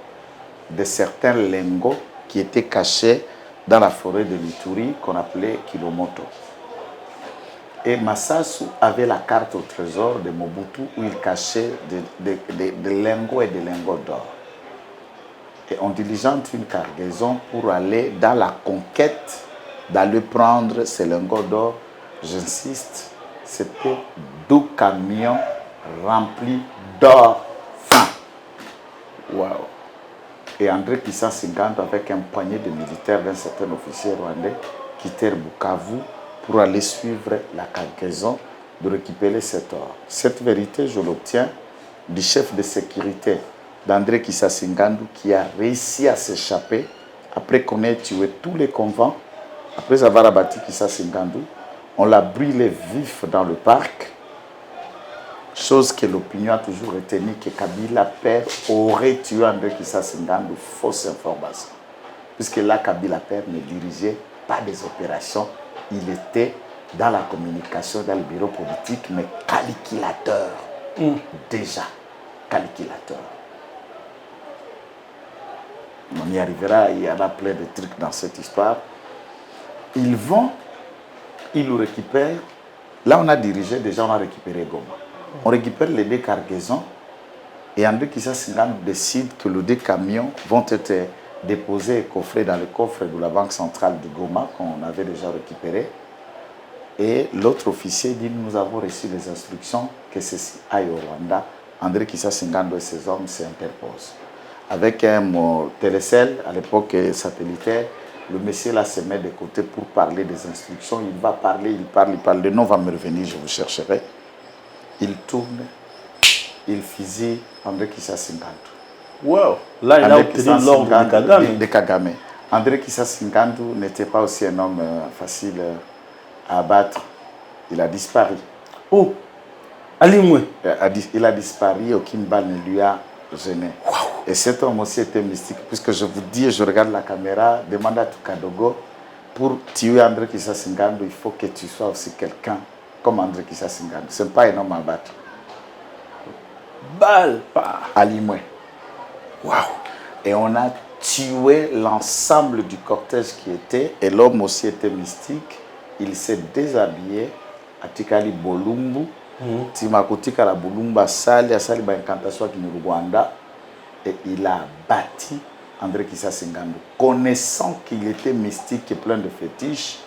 de certains lingots qui étaient cachés dans la forêt de l'Ituri qu'on appelait Kilomoto. Et Massassou avait la carte au trésor de Mobutu où il cachait des lingots et des lingots d'or. Et on diligente une cargaison pour aller dans la conquête, d'aller prendre ces lingots d'or. J'insiste, c'était 2 camions remplis d'or fin. Waouh! Et André Kissa Singandou, avec un poignet de militaires d'un certain officier rwandais, quittèrent Bukavu pour aller suivre la cargaison de récupérer cet or. Cette vérité, je l'obtiens du chef de sécurité d'André Kissa Singandou qui a réussi à s'échapper après qu'on ait tué tous les convents, après avoir abattu Kissa Singandou. On l'a brûlé vif dans le parc, chose que l'opinion a toujours retenu que Kabila père aurait tué André Kissa Singandou, fausse information. Puisque là, Kabila père ne dirigeait pas des opérations, il était dans la communication, dans le bureau politique, mais calculateur. Déjà, calculateur. On y arrivera, il y en a plein de trucs dans cette histoire. Ils vont, ils nous récupèrent. Là, on a dirigé, déjà, on a récupéré Goma. On récupère les 2 cargaisons et André Kissa Singandou décide que les 2 camions vont être déposés et coffrés dans le coffre de la Banque centrale de Goma qu'on avait déjà récupéré. Et l'autre officier dit, nous avons reçu les instructions que ceci aille au Rwanda. André Kissa Singandou et ses hommes s'interposent. Avec un télécell, à l'époque satellitaire, le monsieur là se met de côté pour parler des instructions. Il va parler, il parle. Le nom va me revenir, je vous chercherai. Il tourne, il fusille André Kissa Singandou. Wow. Là, il a obtenu l'ordre de Kagame. André Kissa Singandou n'était pas aussi un homme facile à abattre. Il a disparu. Oh, Alimwe. Il a disparu, aucune balle ne lui a gêné. Wow. Et cet homme aussi était mystique, puisque je vous dis, je regarde la caméra, demande à Tukadogo, pour tuer André Kissa Singandou, il faut que tu sois aussi quelqu'un comme André Kissa Singandou. Ce n'est pas un homme à battre. Balle. Alimwe. Waouh! Et on a tué l'ensemble du cortège qui était, et l'homme aussi était mystique. Il s'est déshabillé à Tikali Bolumbu. Timakotika la Bolumba Sali, à Sali Incantation qui nous Rwanda. Et il a bâti André Kissa Singandou. Connaissant qu'il était mystique et plein de fétiches,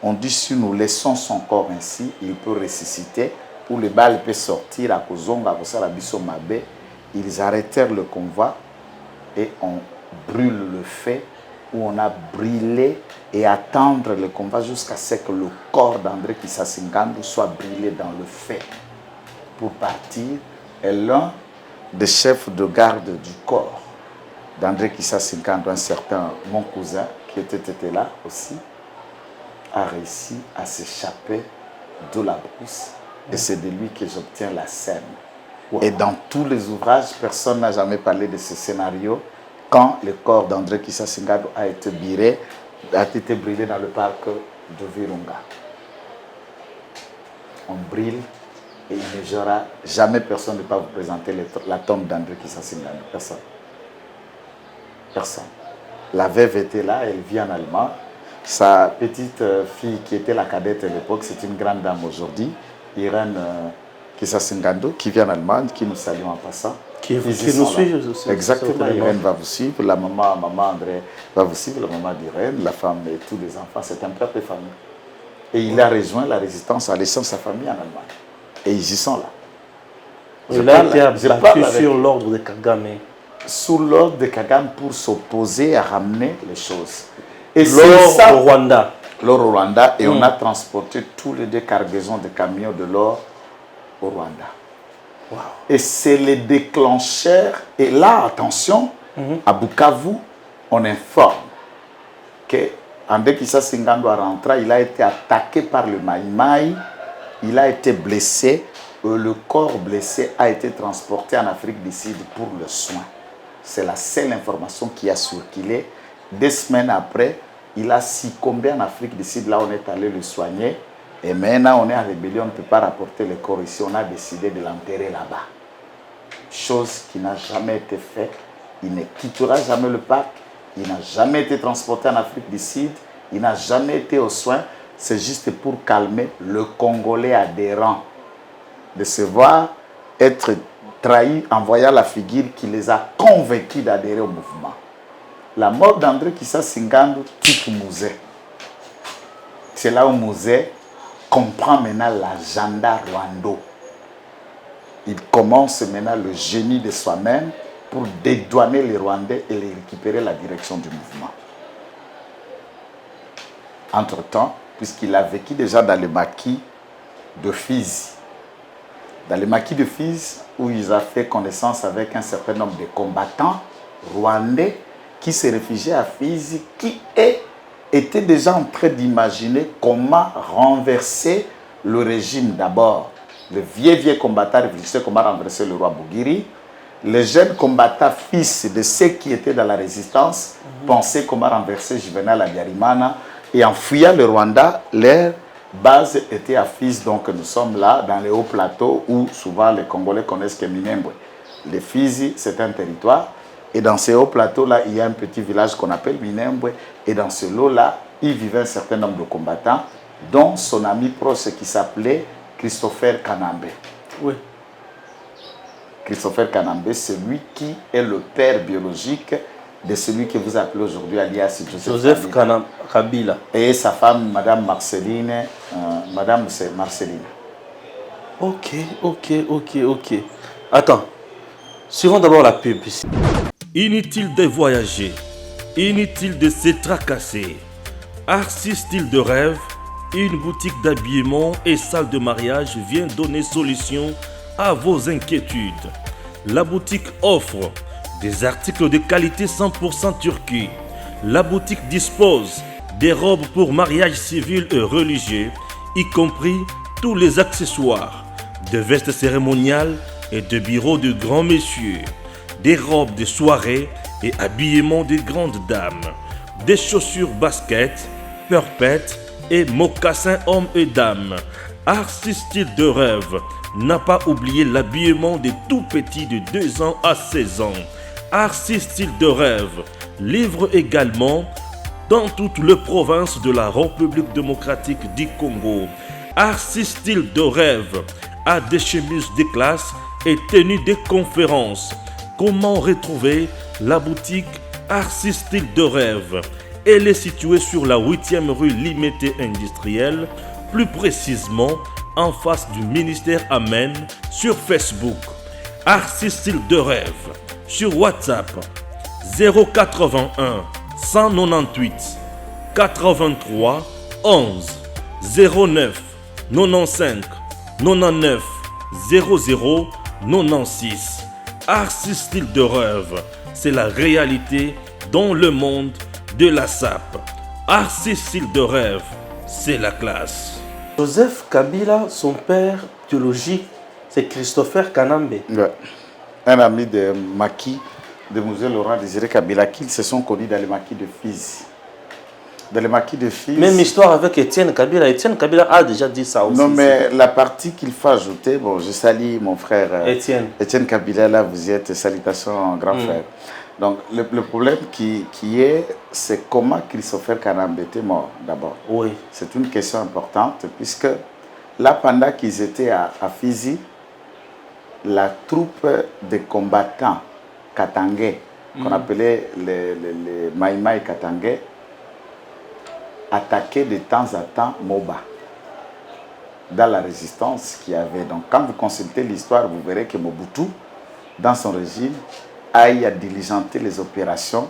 on dit si nous laissons son corps ainsi, il peut ressusciter, ou les balles peuvent sortir à Kozonga, à Kosalabiso Mabe. Ils arrêtèrent le convoi et on brûle le feu, où on a brûlé et attendre le combat jusqu'à ce que le corps d'André Kissa Singandou soit brûlé dans le feu pour partir. Et l'un des chefs de garde du corps d'André Kissa Singandou, un certain mon cousin qui était là aussi, a réussi à s'échapper de la brousse. Et c'est de lui que j'obtiens la scène. Wow. Et dans tous les ouvrages, personne n'a jamais parlé de ce scénario quand le corps d'André Kissa Singando a été brûlé dans le parc de Virunga. On brûle et il n'y aura jamais personne ne peut vous présenter la tombe d'André Kissa Singando. Personne. Personne. La veuve était là, elle vit en Allemagne. Sa petite fille qui était la cadette à l'époque, c'est une grande dame aujourd'hui, Irène Kissa Singando, qui vit en Allemagne, qui nous salue en passant. Qui nous suit aussi. Exactement, Irène va vous suivre, la maman André va vous suivre, la maman d'Irène, la femme et tous les enfants, c'est un père de famille. Et il a rejoint la résistance en laissant sa famille en Allemagne. Et ils y sont là. Il a été abattu sur l'ordre de Kagame. Sous l'ordre de Kagame pour s'opposer à ramener les choses. Et l'or au Rwanda. L'or au Rwanda. Et on a transporté tous les 2 cargaisons de camions de l'or au Rwanda. Wow. Et c'est le déclencheur. Et là, attention, à Bukavu, on informe que André Kissa Singando est rentré, il a été attaqué par le Maïmaï, il a été blessé, le corps blessé a été transporté en Afrique du Sud pour le soin. C'est la seule information qui a circulé. 2 semaines après, il a succombé en Afrique du Sud, là on est allé le soigner. Et maintenant on est en rébellion, on ne peut pas rapporter le corps ici, on a décidé de l'enterrer là-bas. Chose qui n'a jamais été faite, il ne quittera jamais le parc. Il n'a jamais été transporté en Afrique du Sud. Il n'a jamais été aux soins. C'est juste pour calmer le Congolais adhérent. De se voir être trahi en voyant la figure qui les a convaincus d'adhérer au mouvement. La mort d'André Kissa Singando quitte Mouzé. C'est là où Mouzé comprend maintenant l'agenda rwando. Il commence maintenant le génie de soi-même pour dédouaner les Rwandais et les récupérer la direction du mouvement. Entre-temps, puisqu'il a vécu déjà dans le maquis de Fizi, dans le maquis de Fizi, où il a fait connaissance avec un certain nombre de combattants rwandais qui se réfugiaient à Fizi, qui étaient déjà en train d'imaginer comment renverser le régime d'abord. Le vieux combattant réfléchissait comment renverser le roi Bugiri. Les jeunes combattants, fils de ceux qui étaient dans la résistance, pensaient comment renverser Juvenal Habyarimana. Et en fuyant le Rwanda, leur base était à Fizi. Donc nous sommes là, dans les hauts plateaux, où souvent les Congolais connaissent que Minembwe. Les Fizi, c'est un territoire. Et dans ces hauts plateaux-là, il y a un petit village qu'on appelle Minembwe. Et dans ce lot-là, il vivait un certain nombre de combattants, dont son ami proche qui s'appelait Christopher Kanambe. Oui. Christopher Kanambe, c'est lui qui est le père biologique de celui que vous appelez aujourd'hui alias Joseph Kabila. Et sa femme, Madame Marceline. Madame, c'est Marceline. Ok. Attends. Suivons d'abord la pub ici. Inutile de voyager, inutile de se tracasser. Arcis Style de Rêve, une boutique d'habillement et salle de mariage vient donner solution à vos inquiétudes. La boutique offre des articles de qualité 100% Turquie. La boutique dispose des robes pour mariage civil et religieux, y compris tous les accessoires, de vestes cérémoniales et de bureaux de grands messieurs, des robes de soirée et habillement de grandes dames, des chaussures basket, perpètes et mocassins hommes et dames. Arcis Style de Rêve n'a pas oublié l'habillement des tout petits de 2 ans à 16 ans. Arcis Style de Rêve livre également dans toutes les provinces de la République démocratique du Congo. Arcis Style de Rêve a des chemises de classe et tenues de conférences. Comment retrouver la boutique Arcis Style de Rêve? Elle est située sur la 8e rue Limité Industrielle, plus précisément en face du ministère Amen, sur Facebook. Arcis Style de Rêve, sur WhatsApp 081 198 83 11 09 95 99 00 96. Arcis Style de Rêve, c'est la réalité dans le monde de la SAP. Arcis Style de Rêve, c'est la classe. Joseph Kabila, son père biologique, C'est Christopher Kanambe. Ouais. Un ami de maquis de Musée Laurent Désiré Kabila, qui se sont connus dans les maquis de Fizi. Dans les maquis de Fizi. Même histoire avec Étienne Kabila. Étienne Kabila a déjà dit ça aussi. Non, mais la partie qu'il faut ajouter, bon, je salue mon frère Étienne Kabila, là, vous y êtes, salutations, grand frère. Donc, le problème qui est, c'est comment Christopher Kanambe était mort, d'abord. Oui. C'est une question importante, puisque là, pendant qu'ils étaient à Fizi, la troupe de combattants katangais, qu'on appelait les Maïmaï katangais, attaquaient de temps à temps Moba, dans la résistance qu'il y avait. Donc, quand vous consultez l'histoire, vous verrez que Mobutu, dans son régime, a diligenter les opérations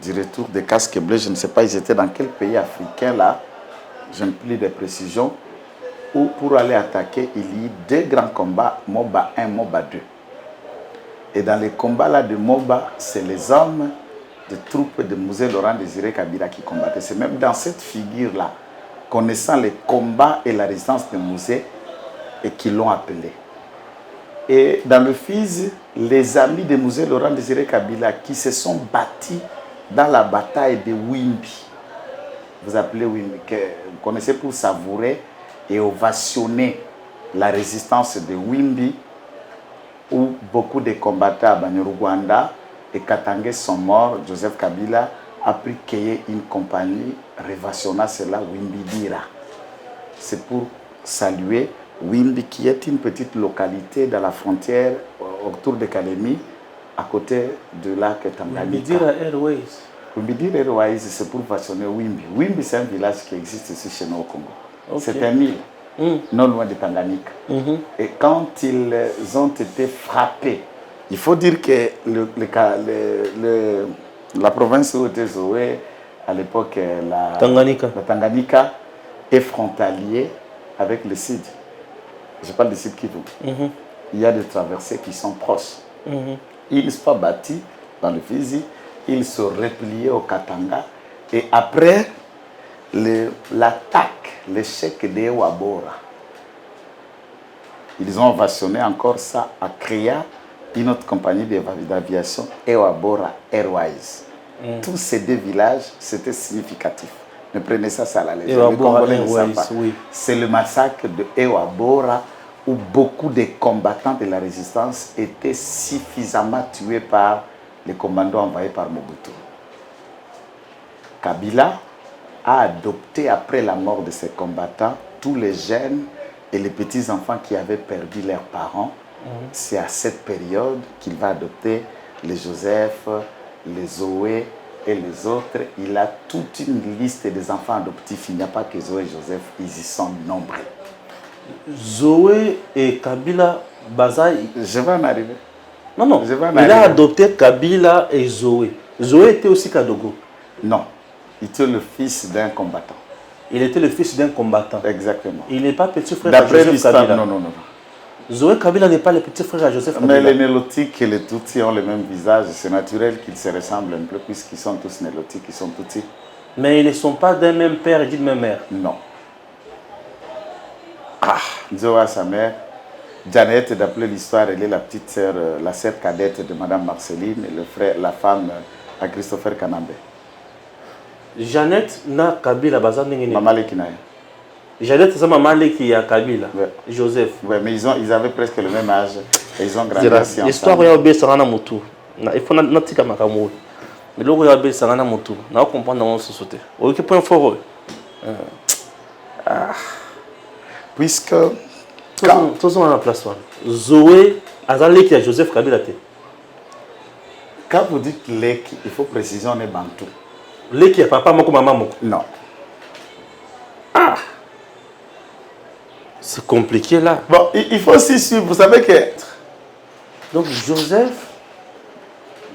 du retour des casques bleus. Je ne sais pas, ils étaient dans quel pays africain là, je n'ai plus de précision, où pour aller attaquer, il y a eu deux grands combats, Moba 1, Moba 2. Et dans les combats là de Moba, c'est les hommes de troupes de Musée Laurent Désiré Kabila qui combattaient. C'est même dans cette figure là, connaissant les combats et la résistance de Musée, et qui l'ont appelé. Et dans le Fizi, les amis de Musée Laurent Désiré Kabila qui se sont battus dans la bataille de Wimbi. Vous appelez Wimbi, que vous connaissez pour savourer et ovationner la résistance de Wimbi, où beaucoup de combattants à Banyaruganda et Katangais sont morts. Joseph Kabila a pris créer une compagnie, révationna cela, Wimbi Dira. C'est pour saluer Wimbi, qui est une petite localité dans la frontière autour de Kalemi, à côté de lac Tanganyika. Wimbi Dira Airways. Wimbi Dira Airways, c'est pour façonner Wimbi. Wimbi, c'est un village qui existe ici chez nous au Congo. Okay. C'est un île, non loin de Tanganyika. Et quand ils ont été frappés, il faut dire que la province où était Zoé, à l'époque, la Tanganyika, est frontalier avec le Sud. Je parle du Sud Kivu. Il y a des traversées qui sont proches. Ils ne sont pas bâtis dans le Fizi, ils se repliaient au Katanga. Et après l'attaque, l'échec de Ewabora, ils ont ovationné encore ça à créer une autre compagnie d'aviation, Ewabora Airways. Tous ces deux villages, c'était significatif. Ne prenez ça à la légère. Les Congolais ne savent pas. C'est le massacre de Ewabora, où beaucoup de combattants de la résistance étaient suffisamment tués par les commandos envoyés par Mobutu. Kabila a adopté, après la mort de ces combattants, tous les jeunes et les petits-enfants qui avaient perdu leurs parents. C'est à cette période qu'il va adopter les Joseph, les Zoé et les autres. Il a toute une liste des enfants adoptifs. Il n'y a pas que Zoé et Joseph, ils y sont nombreux. Zoé et Kabila Bazaï. Je vais en arriver. Non. Il a adopté Kabila et Zoé. Zoé était aussi Kadogo. Non. Il était le fils d'un combattant. Il était le fils d'un combattant. Exactement. Il n'est pas petit frère à Joseph Kabila. Non. Zoé Kabila n'est pas le petit frère à Joseph Kabila. Mais les Nélotiques et les Tutsis ont le même visage. C'est naturel qu'ils se ressemblent un peu puisqu'ils sont tous Nélotiques, ils sont Tutsis. Mais ils ne sont pas d'un même père et d'une même mère. Non. Zoé, sa mère, Janet, d'après l'histoire, elle est la petite sœur, la sœur cadette de Madame Marceline et le frère, la femme à Christopher Kanambe. Jeannette n'a Kabila Baza Nengene. Maman Lekinaye. Jeannette c'est maman Leki à Kabila. Ouais. Joseph. Oui, mais ils avaient presque le même âge et ils ont grandi ensemble. L'histoire où il y a obéi Sarana Moutou. Il faut n'attendre Makamour. Mais là où il y a obéi Sarana Moutou, on va comprendre dans notre société. Au point fort. Puisque tous on a la place. Zoé Azalé qui a Joseph Kabila. Quand vous dites Leki, il faut préciser on est bantou. Leki a papa moko maman moko. Non. C'est compliqué là. Bon, il faut aussi suivre. Vous savez que. Donc Joseph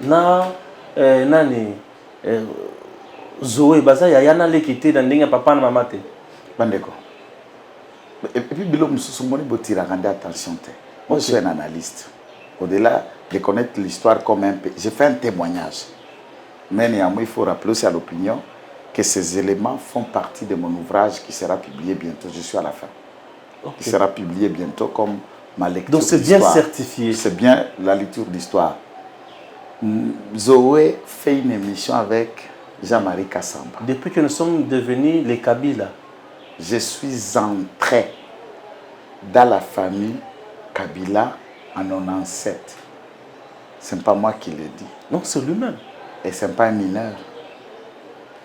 na nani Zoé Baza yana Leki te dans ndenge papa na maman te. Bandeko. Et puis bilo mususu botira rendre attention te. Moi je suis un analyste. Au-delà de connaître l'histoire comme un peu, j'ai fait un témoignage. Mais néanmoins, il faut rappeler aussi à l'opinion que ces éléments font partie de mon ouvrage qui sera publié bientôt. Je suis à la fin. Qui sera publié bientôt comme ma lecture. Donc c'est bien d'histoire. certifié. C'est bien la lecture d'histoire. Zoé fait une émission avec Jean-Marie Kassamba. Depuis que nous sommes devenus les Kabila, Je suis entré dans la famille Kabila en 97. Ce n'est pas moi qui l'ai dit. non, c'est lui-même. Et ce n'est pas un mineur.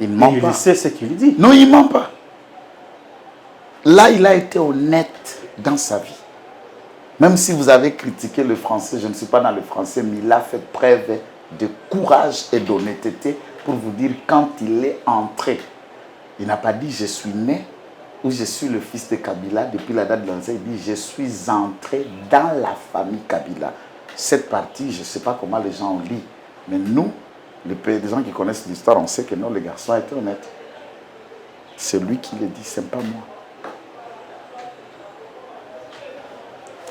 Il ne Et ment il pas. sait ce qu'il dit. Non, il ne ment pas. Là, il a été honnête dans sa vie. Même si vous avez critiqué le français, je ne suis pas dans le français, mais il a fait preuve de courage et d'honnêteté pour vous dire quand il est entré. Il n'a pas dit je suis né ou je suis le fils de Kabila depuis la date de l'entrée. Il dit je suis entré dans la famille Kabila. Cette partie, je ne sais pas comment les gens ont lu, mais nous, les gens qui connaissent l'histoire, on sait que non, le garçon a été honnête. C'est lui qui le dit, ce n'est pas moi.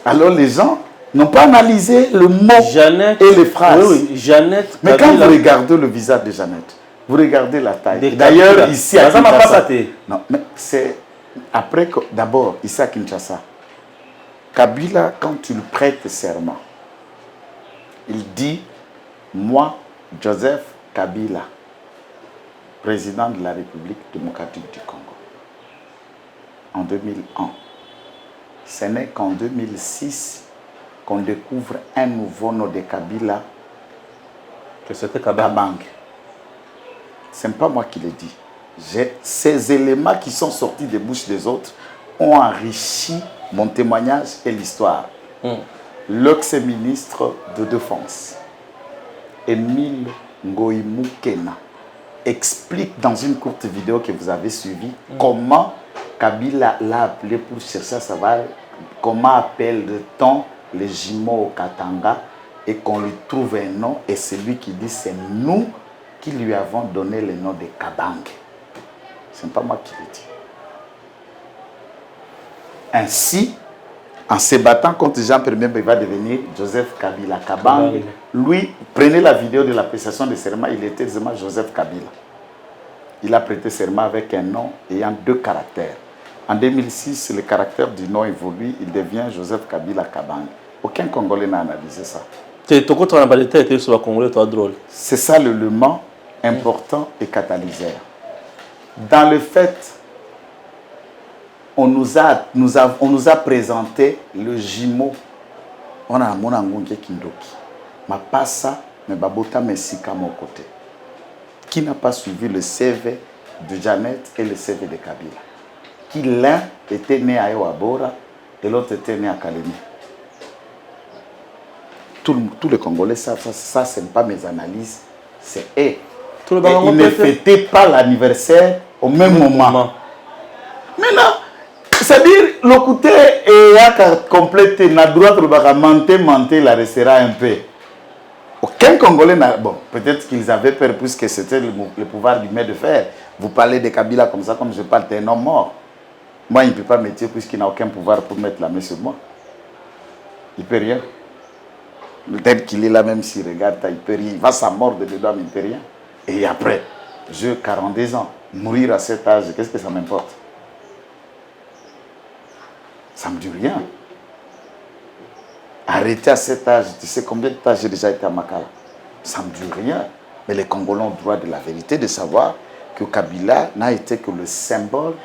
Alors les gens n'ont pas analysé le mot Jeannette, et les phrases. Oui, oui, Jeannette. Mais quand Kabila, vous regardez le visage de Jeannette, vous regardez la taille. Des D'ailleurs, Kabila. ici à Ça m'a pas Kinshasa. passé. Non, mais c'est après que, d'abord, ici à Kinshasa, Kabila, quand il prête serment, il dit, moi, Joseph Kabila, président de la République démocratique du Congo, en 2001. Ce n'est qu'en 2006 qu'on découvre un nouveau nom de Kabila, Que c'était Kabila. Kabang. Ce n'est pas moi qui l'ai dit. Ces éléments qui sont sortis des bouches des autres ont enrichi mon témoignage et l'histoire. L'ex-ministre de Défense, Émile Ngoïmoukena, explique dans une courte vidéo que vous avez suivie comment Kabila l'a appelé pour chercher à savoir comment appelle-t-on les jumeaux au Katanga et qu'on lui trouve un nom et c'est lui qui dit c'est nous qui lui avons donné le nom de Kabang. Ce n'est pas moi qui l'ai dit. Ainsi, en se battant contre Jean Ier, il va devenir Joseph Kabila Kabang. Lui, prenez la vidéo de la prestation de serment, il était seulement Joseph Kabila. Il a prêté serment avec un nom ayant 2 caractères. En 2006, le caractère du nom évolue, il devient Joseph Kabila Kabang. Aucun Congolais n'a analysé ça. C'est ça l'élément important et catalyseur. Dans le fait, on nous a présenté le jumeau. On a mon angonge kindoki. Ma passa, mais babota mesika mon côté. Qui n'a pas suivi le CV de Jeannette et le CV de Kabila? Qui l'un était né à Ewabora et l'autre était né à Kalemi. Tous les Congolais savent ça, ce n'est pas mes analyses, c'est eux. Ils ne fêtaient pas l'anniversaire au même moment. Maintenant, c'est-à-dire, le côté est complété, n'a droit de mentir, la restera un peu. Aucun Congolais n'a... Bon, peut-être qu'ils avaient peur puisque c'était le pouvoir du maître de fer. Vous parlez de Kabila comme ça, comme je parle d'un homme mort. Moi, il ne peut pas me tuer puisqu'il n'a aucun pouvoir pour mettre la main sur moi. Il ne peut rien. Peut-être qu'il est là même s'il regarde, il peut rien. Il va sa mort de dedans, mais il ne peut rien. Et après, j'ai 42 ans. Mourir à cet âge, qu'est-ce que ça m'importe? Ça ne me dit rien. Arrêter à cet âge, tu sais combien de temps j'ai déjà été à Makala? Ça ne me dit rien. Mais les Congolais ont le droit de la vérité de savoir que Kabila n'a été que le symbole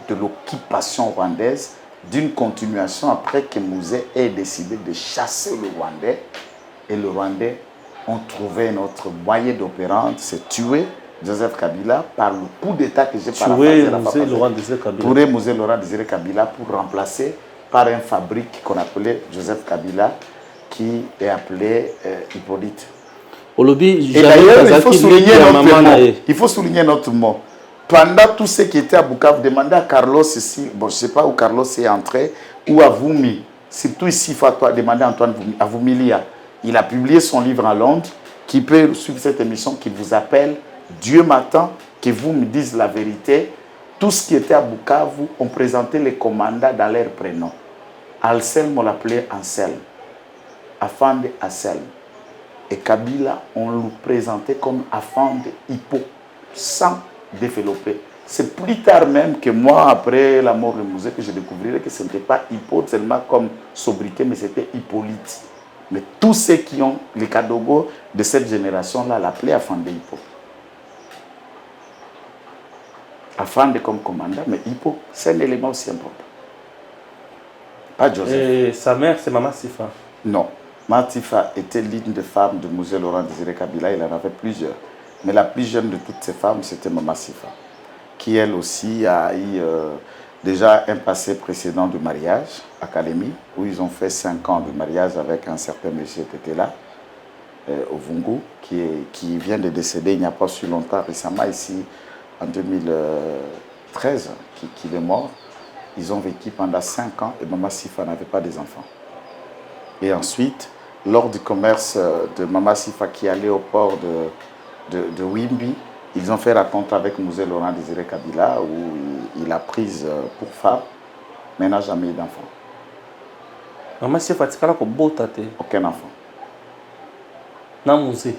de l'occupation rwandaise, d'une continuation après que Mouzé ait décidé de chasser le Rwandais. Et le Rwandais ont trouvé notre moyen d'opérante, c'est tuer Joseph Kabila par le coup d'État que j'ai paraphrasé. Tuer Mouzé Laurent Désiré Kabila pour remplacer par un fabrique qu'on appelait Joseph Kabila qui est appelé Hippolyte. Et d'ailleurs, il faut souligner notre mot. Pendant tout ce qui était à Bukavu, demandez à Carlos ici, bon, je ne sais pas où Carlos est entré, ou à Voumi, surtout ici, il faut demander à Antoine Voumi, à Voumilia. Il a publié son livre à Londres, qui peut suivre cette émission, qui vous appelle Dieu m'attend, que vous me dites la vérité. Tout ce qui était à Bukavu, on présentait les commandants dans leur prénom. Anselme, on l'appelait Anselme. Afande Anselme. Et Kabila, on le présentait comme Afande Hippo, sans développer. C'est plus tard même que moi, après la mort de Mouzé, que je découvrirai que ce n'était pas Hippo seulement comme sobriquet, mais c'était Hippolyte. Mais tous ceux qui ont les Kadogo de cette génération-là l'appelaient Afandé Hippo. Afandé comme commandant, mais Hippo, c'est un élément aussi important. Pas Joseph. Et sa mère, c'est Maman Sifa. Non. Maman Sifa était l'une des femmes de Mouzé Laurent Désiré Kabila. Il en avait plusieurs. Mais la plus jeune de toutes ces femmes, c'était Maman Sifa, qui elle aussi a eu déjà un passé précédent de mariage, académie, où ils ont fait 5 ans de mariage avec un certain monsieur Tétela, au Vungu, qui vient de décéder il n'y a pas si longtemps, récemment ici, en 2013, qu'il est mort. Ils ont vécu pendant 5 ans et Maman Sifa n'avait pas des enfants. Et ensuite, lors du commerce de Maman Sifa qui allait au port de Wimbi, ils ont fait rencontre avec Mouzé Laurent Désiré Kabila où il a prise pour femme, mais n'a jamais eu d'enfant. Maman Sifa, tu as Aucun enfant. Dans Mouzé.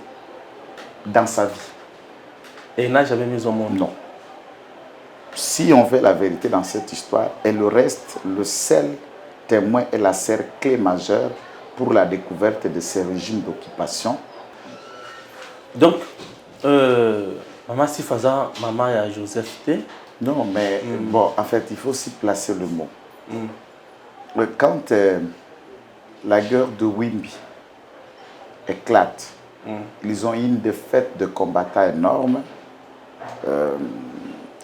Dans sa vie. Et il n'a jamais mis au monde. Non. Si on veut la vérité dans cette histoire, elle reste le seul témoin et la seule clé majeure pour la découverte de ces régimes d'occupation. Donc, Maman Sifaza, Maman et Joseph T. Non, mais bon, en fait, il faut aussi placer le mot. Quand la guerre de Wimbi éclate, ils ont eu une défaite de combattants énorme,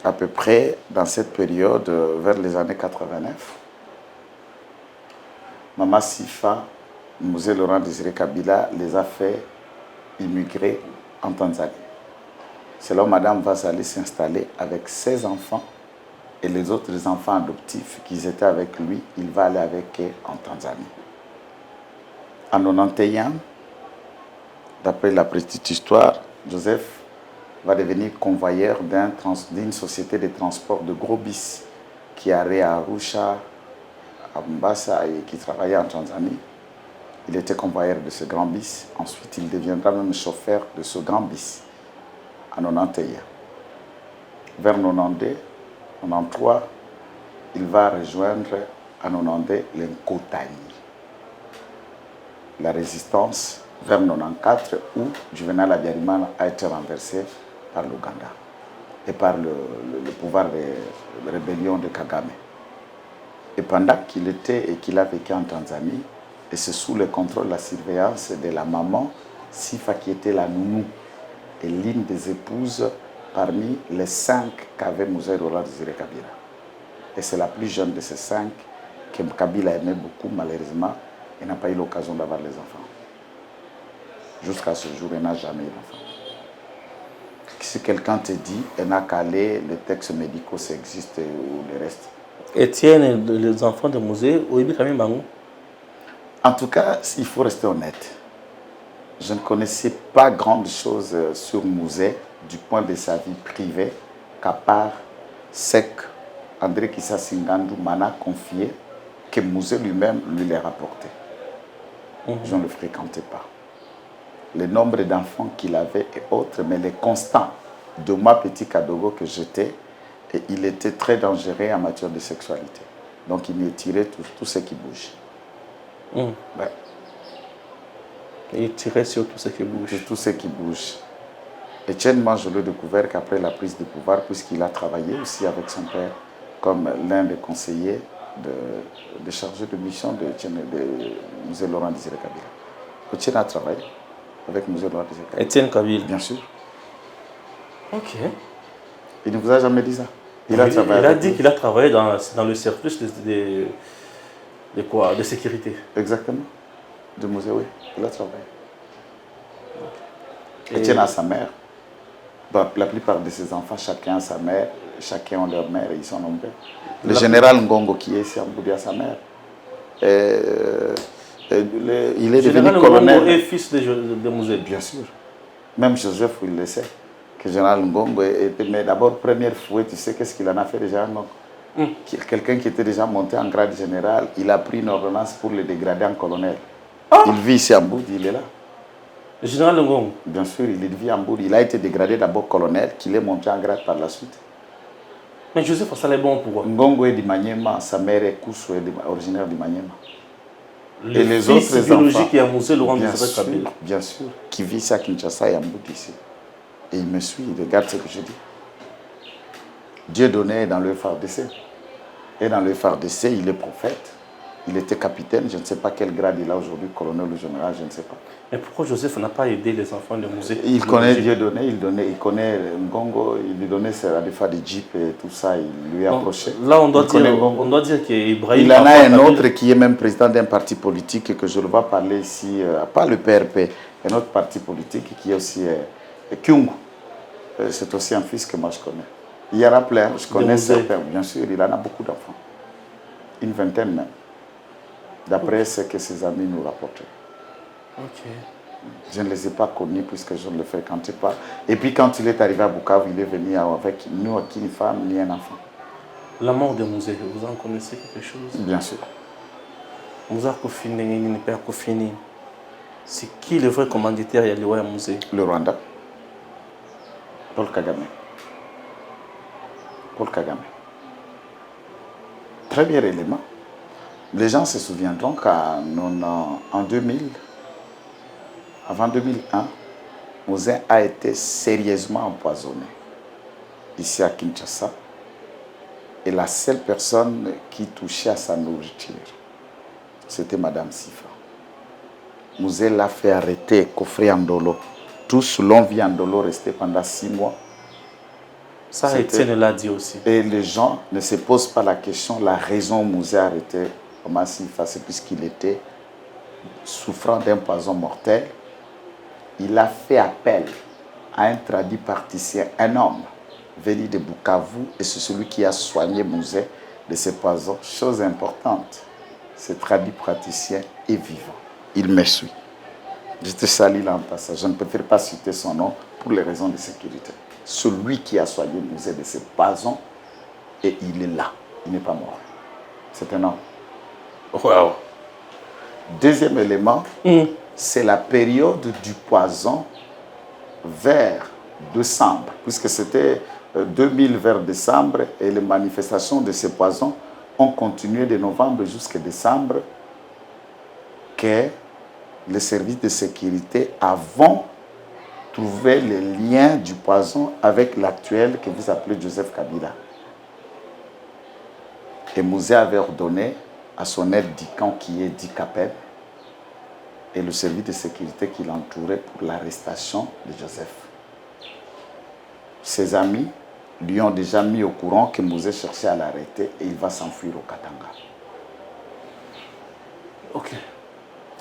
à peu près dans cette période, vers les années 89. Maman Sifa, Mouzé Laurent Désiré Kabila les a fait immigrer en Tanzanie. C'est là où Madame va aller s'installer avec ses enfants et les autres enfants adoptifs qui étaient avec lui. Il va aller avec eux en Tanzanie. En 91, d'après la petite histoire, Joseph va devenir convoyeur d'une société de transport de gros bis qui allait à Arusha, à Mombasa et qui travaillait en Tanzanie. Il était convoyeur de ce grand bis. Ensuite, il deviendra même chauffeur de ce grand bis en 91. Vers 92, 93, il va rejoindre en 92 l'Nkotani. La résistance vers 94 où Juvenal Abiyarimana a été renversé par l'Ouganda et par le pouvoir de rébellion de Kagame. Et pendant qu'il était et qu'il a vécu en Tanzanie, et c'est sous le contrôle, la surveillance de la maman Sifa qui était la nounou et l'une des épouses parmi les 5 qu'avait Mouzé Laurent Désiré Kabila. Et c'est la plus jeune de ces 5 que Kabila aimait beaucoup, malheureusement, il n'a pas eu l'occasion d'avoir les enfants. Jusqu'à ce jour, il n'a jamais eu d'enfant. Si quelqu'un te dit, il n'a qu'à aller, les textes médicaux, ça existe ou le reste. Étienne, les enfants de Mouzé, oui, quand même, en tout cas, il faut rester honnête. Je ne connaissais pas grande chose sur Mouzé du point de sa vie privée, qu'à part ce qu'André Kissa Singandou m'en a confié, que Mouzé lui-même lui l'a rapporté. Je ne le fréquentais pas. Le nombre d'enfants qu'il avait et autres, mais les constants de moi, petit Kadogo, que j'étais, et il était très dangereux en matière de sexualité. Donc il m'y tirait tout ce qui bouge. Ouais. Et il tirait sur tout ce qui bouge. Sur tout ce qui bouge. Etienne, moi, je l'ai découvert qu'après la prise de pouvoir, puisqu'il a travaillé aussi avec son père comme l'un des conseillers de chargé de mission de Mouzé Laurent Désiré Kabila. Etienne a travaillé avec Mouzé Laurent Désiré Kabila. Etienne Kabila. Bien sûr. Ok. Il ne vous a jamais dit ça? Il a dit qu'il a travaillé dans le service de quoi? De sécurité. Exactement. De Mouzé, oui. Il a travaillé. Etienne a sa mère. Bon, la plupart de ses enfants, chacun a sa mère, chacun a leur mère et ils sont nombreux. Le général Ngongo qui est ici à Mboudi a sa mère. Il est devenu colonel. Ngongo est fils de Mouzé. Bien sûr. Même Joseph, il le sait. Que le général Ngongo était, mais d'abord, première fois, tu sais qu'est-ce qu'il en a fait déjà, non? Quelqu'un qui était déjà monté en grade général, il a pris une ordonnance pour le dégrader en colonel. Il vit ici à Mboudi, il est là. Le général Ngongo? Bien sûr, il vit à Mboudi. Il a été dégradé d'abord colonel, qu'il est monté en grade par la suite. Mais Joseph, ça est bon pourquoi? Ngongo est d'Imanyema, sa mère est Koussou, originaire d'Imanyema. Et les autres biologiques qui a Mosé Laurent Désiré Kabila. Bien sûr, qui vit à Kinshasa et à Mbouti ici. Et il me suit, il regarde ce que je dis. Dieu donnait dans le FARDC. Et dans le FARDC, il est prophète. Il était capitaine, je ne sais pas quel grade il a aujourd'hui, colonel ou général, je ne sais pas. Mais pourquoi Joseph n'a pas aidé les enfants de Mosé? Il connaît Dieu donné, il connaît Ngongo, il lui donnait des fois des jeeps et tout ça, il lui approchait. Là, on doit dire qu'Ibrahim... Il en a un autre qui est même président d'un parti politique et que je le vois parler ici, pas le PRP, un autre parti politique qui est aussi Kyungu. C'est aussi un fils que moi je connais. Il y en a plein, je connais certains, bien sûr, il en a beaucoup d'enfants. Une vingtaine même. D'après ce que ses amis nous rapportaient. Ok. Je ne les ai pas connus puisque je ne les fréquentais pas. Et puis quand il est arrivé à Bukavu, il est venu avec nous, ni une femme, ni un enfant. La mort de Mosé, vous en connaissez quelque chose? Bien sûr. Mosé Kofini, Père Kofini. C'est qui le vrai commanditaire à Mosé? Le Rwanda. Paul Kagame. Paul Kagame. Premier élément. Les gens se souviendront qu'en 2000, avant 2001, Mosé a été sérieusement empoisonné ici à Kinshasa. Et la seule personne qui touchait à sa nourriture, c'était Madame Sifa. Mosé l'a fait arrêter, coffrer en dolo. Tous l'ont vu en dolo rester pendant 6 mois. Ça, Étienne l'a dit aussi. Et les gens ne se posent pas la question, la raison où Mosé a arrêté Thomas Sifa, c'est puisqu'il était souffrant d'un poison mortel. Il a fait appel à un tradit praticien, un homme venu de Bukavu, et c'est celui qui a soigné Mosé de ce poison. Chose importante, ce tradit praticien est vivant. Il me suit. Je te salue là en passage. Je ne préfère pas citer son nom pour les raisons de sécurité. Celui qui a soigné Mosé de ce poison, et il est là. Il n'est pas mort. C'est un homme. Wow. Deuxième élément, c'est la période du poison vers décembre, puisque c'était 2000 vers décembre, et les manifestations de ces poisons ont continué de novembre jusqu'à décembre, que les services de sécurité avons trouvé les liens du poison avec l'actuel que vous appelez Joseph Kabila. Et Mosé avait ordonné à son aide d'Ican, qui est Dicapeb, et le service de sécurité qui l'entourait pour l'arrestation de Joseph. Ses amis lui ont déjà mis au courant que Mosé cherchait à l'arrêter et il va s'enfuir au Katanga. Ok.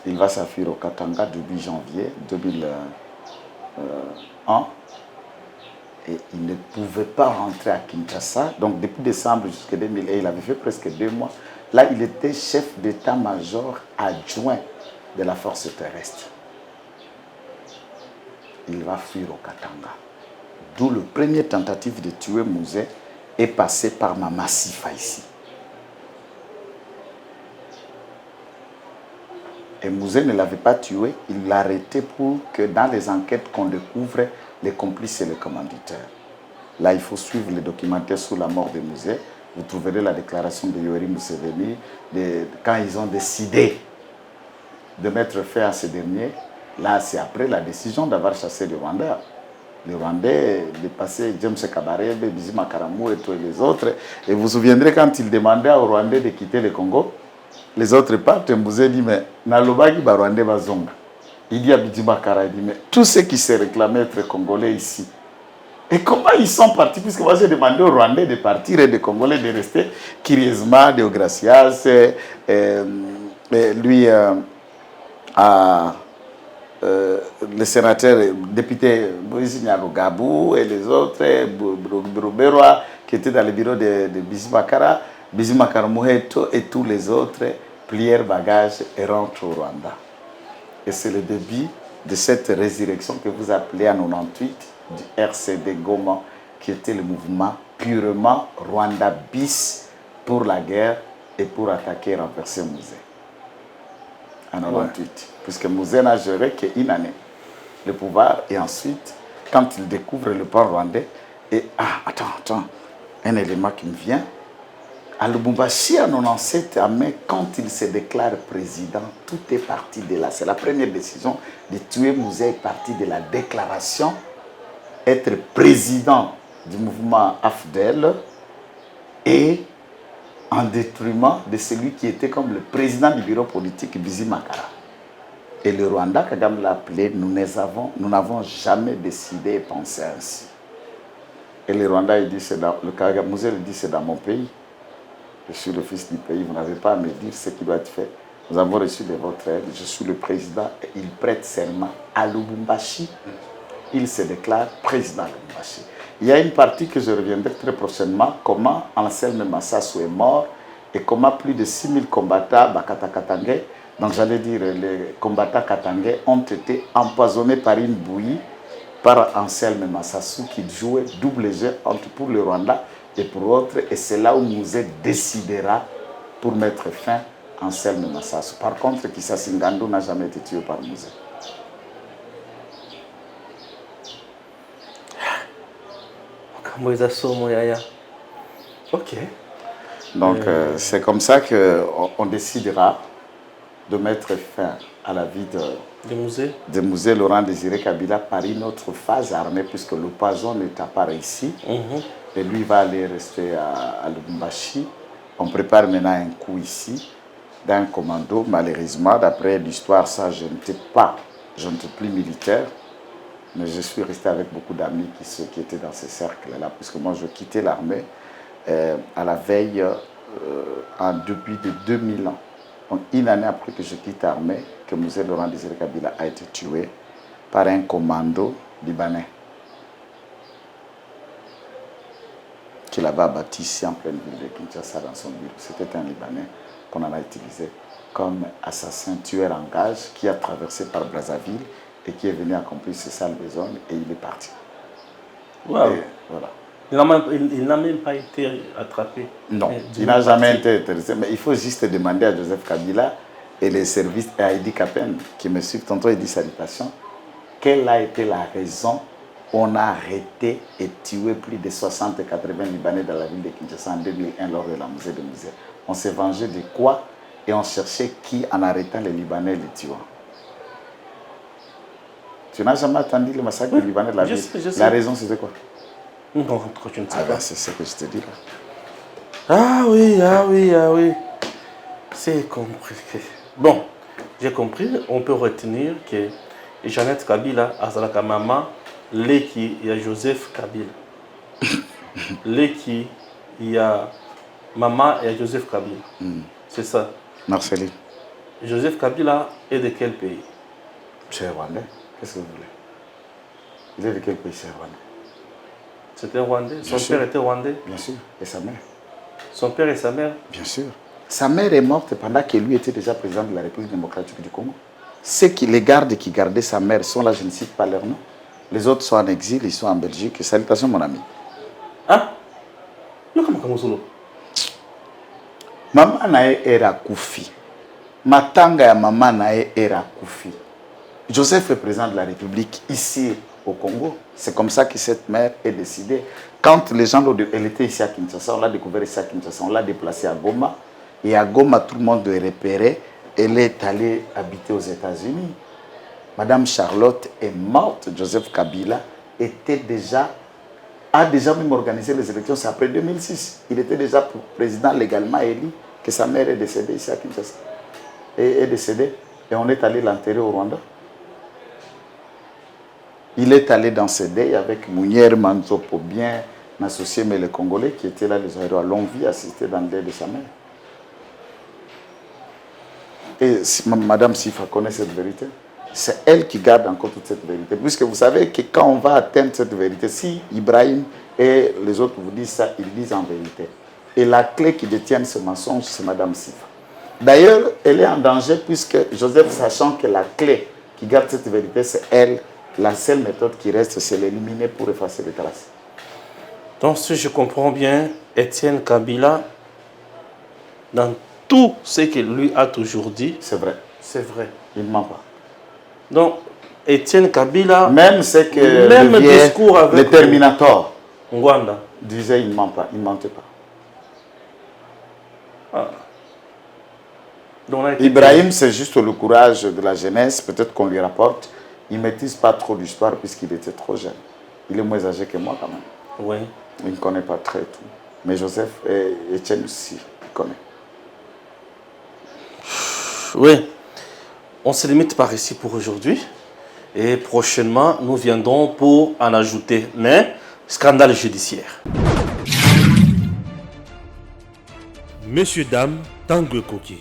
Il va s'enfuir au Katanga début janvier 2001 et il ne pouvait pas rentrer à Kinshasa. Donc depuis décembre jusqu'à 2001, il avait fait presque 2 mois. Là, il était chef d'état-major adjoint de la force terrestre. Il va fuir au Katanga. D'où le premier tentative de tuer Mosé est passé par Mama Sifa ici. Et Mosé ne l'avait pas tué, il l'a arrêté pour que dans les enquêtes qu'on découvre les complices et les commanditaires. Là, il faut suivre les documentaires sur la mort de Mosé. Vous trouverez la déclaration de Yoweri Museveni quand ils ont décidé de mettre fin à ce dernier. Là, c'est après la décision d'avoir chassé les Rwandais. Les Rwandais, les passés James Kabarebe, Bizima Karamou et tous les autres. Et vous vous souviendrez quand ils demandaient aux Rwandais de quitter le Congo, les autres partent, Mosé dit, mais Nalobagi ba Rwandais bazonga. Il dit à Bizima Kara, il dit, mais tous ceux qui se réclamaient être Congolais ici, et comment ils sont partis? Puisque moi j'ai demandé aux Rwandais de partir et des Congolais de rester. Kiriezma, Deogracias, lui, le sénateur, député Moïse Nyarugabou et les autres, Bruberoa, qui étaient dans le bureau de Bizima Karamuheto et tous les autres, plièrent bagages et rentrent au Rwanda. Et c'est le début de cette résurrection que vous appelez en 98 du RCD Goma, qui était le mouvement purement Rwanda bis pour la guerre et pour attaquer et renverser Mosé. En 98. Puisque Mosé n'a géré qu'une année le pouvoir, et ensuite, quand il découvre le port rwandais, et attends, un élément qui me vient. À Lubumbashi, en 97, en mai, quand il se déclare président, tout est parti de là. C'est la première décision de tuer Mouzé est partie de la déclaration être président du mouvement AFDEL et en détriment de celui qui était comme le président du bureau politique, Bizi Makara. Et le Rwanda, Kagame l'a appelé, nous n'avons jamais décidé et pensé ainsi. Et le Rwanda, il dit, le Kagame Mouzé, il dit, c'est dans mon pays. Je suis le fils du pays, vous n'avez pas à me dire ce qui doit être fait. Nous avons reçu de votre aide, je suis le président, et il prête serment à Lubumbashi. Il se déclare président de Lubumbashi. Il y a une partie que je reviendrai très prochainement, comment Anselme Massassou est mort et comment plus de 6000 combattants Bakata Katangé, donc j'allais dire les combattants Katangé, ont été empoisonnés par une bouillie par Anselme Massassou qui jouait double jeu pour le Rwanda et pour autres, et c'est là où Mouzé décidera pour mettre fin à Anselme Massassou. Par contre, Kissa Singando n'a jamais été tué par Mouzé. Ok. Donc, c'est comme ça qu'on décidera de mettre fin à la vie de Mouzé Laurent Désiré Kabila par une autre phase armée, puisque le poison n'est pas réussi. Et lui va aller rester à Lubumbashi. On prépare maintenant un coup ici, d'un commando. Malheureusement, d'après l'histoire, ça, je n'étais plus militaire. Mais je suis resté avec beaucoup d'amis qui étaient dans ce cercle-là, puisque moi, je quittais l'armée à la veille, depuis 2000 ans. Donc, une année après que je quitte l'armée, que Mouzé Laurent Désiré Kabila a été tué par un commando libanais qu'il avait abattu ici en pleine ville de Kinshasa dans son bureau. C'était un Libanais qu'on en a utilisé comme assassin tueur en gage qui a traversé par Brazzaville et qui est venu accomplir ses sales besognes et il est parti. Wow. Et voilà. Il n'a même pas été attrapé. Non, il n'a jamais été intéressé. Mais il faut juste demander à Joseph Kabila et les services et à Idi Kapen qui me suivent. Tantôt, il dit salutations. Quelle a été la raison on a arrêté et tué plus de 60 et 80 Libanais dans la ville de Kinshasa en 2001 lors de la musée de musée. On s'est vengé de quoi et on cherchait qui en arrêtant les Libanais et les tuant. Tu n'as jamais entendu le massacre des Libanais de la ville? La raison, c'était quoi? Non, je ne sais pas. C'est ce que je te dis là. Ah oui. C'est compliqué. Bon, j'ai compris. On peut retenir que Jeannette Kabila, Azalaka Maman, Leki, il y a Joseph Kabila. Leki, il y a Maman et Joseph Kabila. C'est ça. Marceline. Joseph Kabila est de quel pays? C'est rwandais. Qu'est-ce que vous voulez? Il est de quel pays? C'est rwandais. C'était rwandais. Son père était rwandais? Bien sûr. Et sa mère? Son père et sa mère? Bien sûr. Sa mère est morte pendant que lui était déjà président de la République démocratique du Congo. Les gardes qui gardaient sa mère sont là, je ne cite pas leur nom. Les autres sont en exil, ils sont en Belgique. Salutations, mon ami. Hein? Maman nae era Koufi. Matanga ya maman nae era Koufi. Joseph est président de la République ici au Congo. C'est comme ça que cette mère est décidée. Quand les gens, elle était ici à Kinshasa, on l'a découvert ici à Kinshasa, on l'a déplacée à Goma. Et à Goma, tout le monde le repérait. Elle est allée habiter aux États-Unis. Madame Charlotte est morte. Joseph Kabila a déjà même organisé les élections. C'est après 2006. Il était déjà président légalement élu que sa mère est décédée ici à Kinshasa. Et est décédée. Et on est allé l'enterrer au Rwanda. Il est allé dans ce deuil avec Mounière Manzopo, bien associé, mais les Congolais qui étaient là, les héros, l'ont vu assister dans le deuil de sa mère. Et Madame Sifa connaît cette vérité. C'est elle qui garde encore toute cette vérité. Puisque vous savez que quand on va atteindre cette vérité, si Ibrahim et les autres vous disent ça, ils disent en vérité. Et la clé qui détient ce mensonge, c'est Madame Sifa. D'ailleurs, elle est en danger puisque Joseph, sachant que la clé qui garde cette vérité, c'est elle, la seule méthode qui reste, c'est l'éliminer pour effacer les traces. Donc, si je comprends bien, Étienne Kabila, dans tout ce que lui a toujours dit, c'est vrai. C'est vrai. Il ne ment pas. Donc, Étienne Kabila, même ce que même discours avec le Terminator. Rwanda. disait il ne ment pas, il ne mentait pas. Donc, on a été- Ibrahim, c'est juste le courage de la jeunesse, peut-être qu'on lui rapporte. Il ne maîtrise pas trop l'histoire puisqu'il était trop jeune. Il est moins âgé que moi quand même. Oui. Il ne connaît pas très tout. Mais Joseph et Étienne aussi, il connaît. Oui. On se limite par ici pour aujourd'hui. Et prochainement, nous viendrons pour en ajouter. Mais, scandale judiciaire. Messieurs, dames, Tanguy Koki.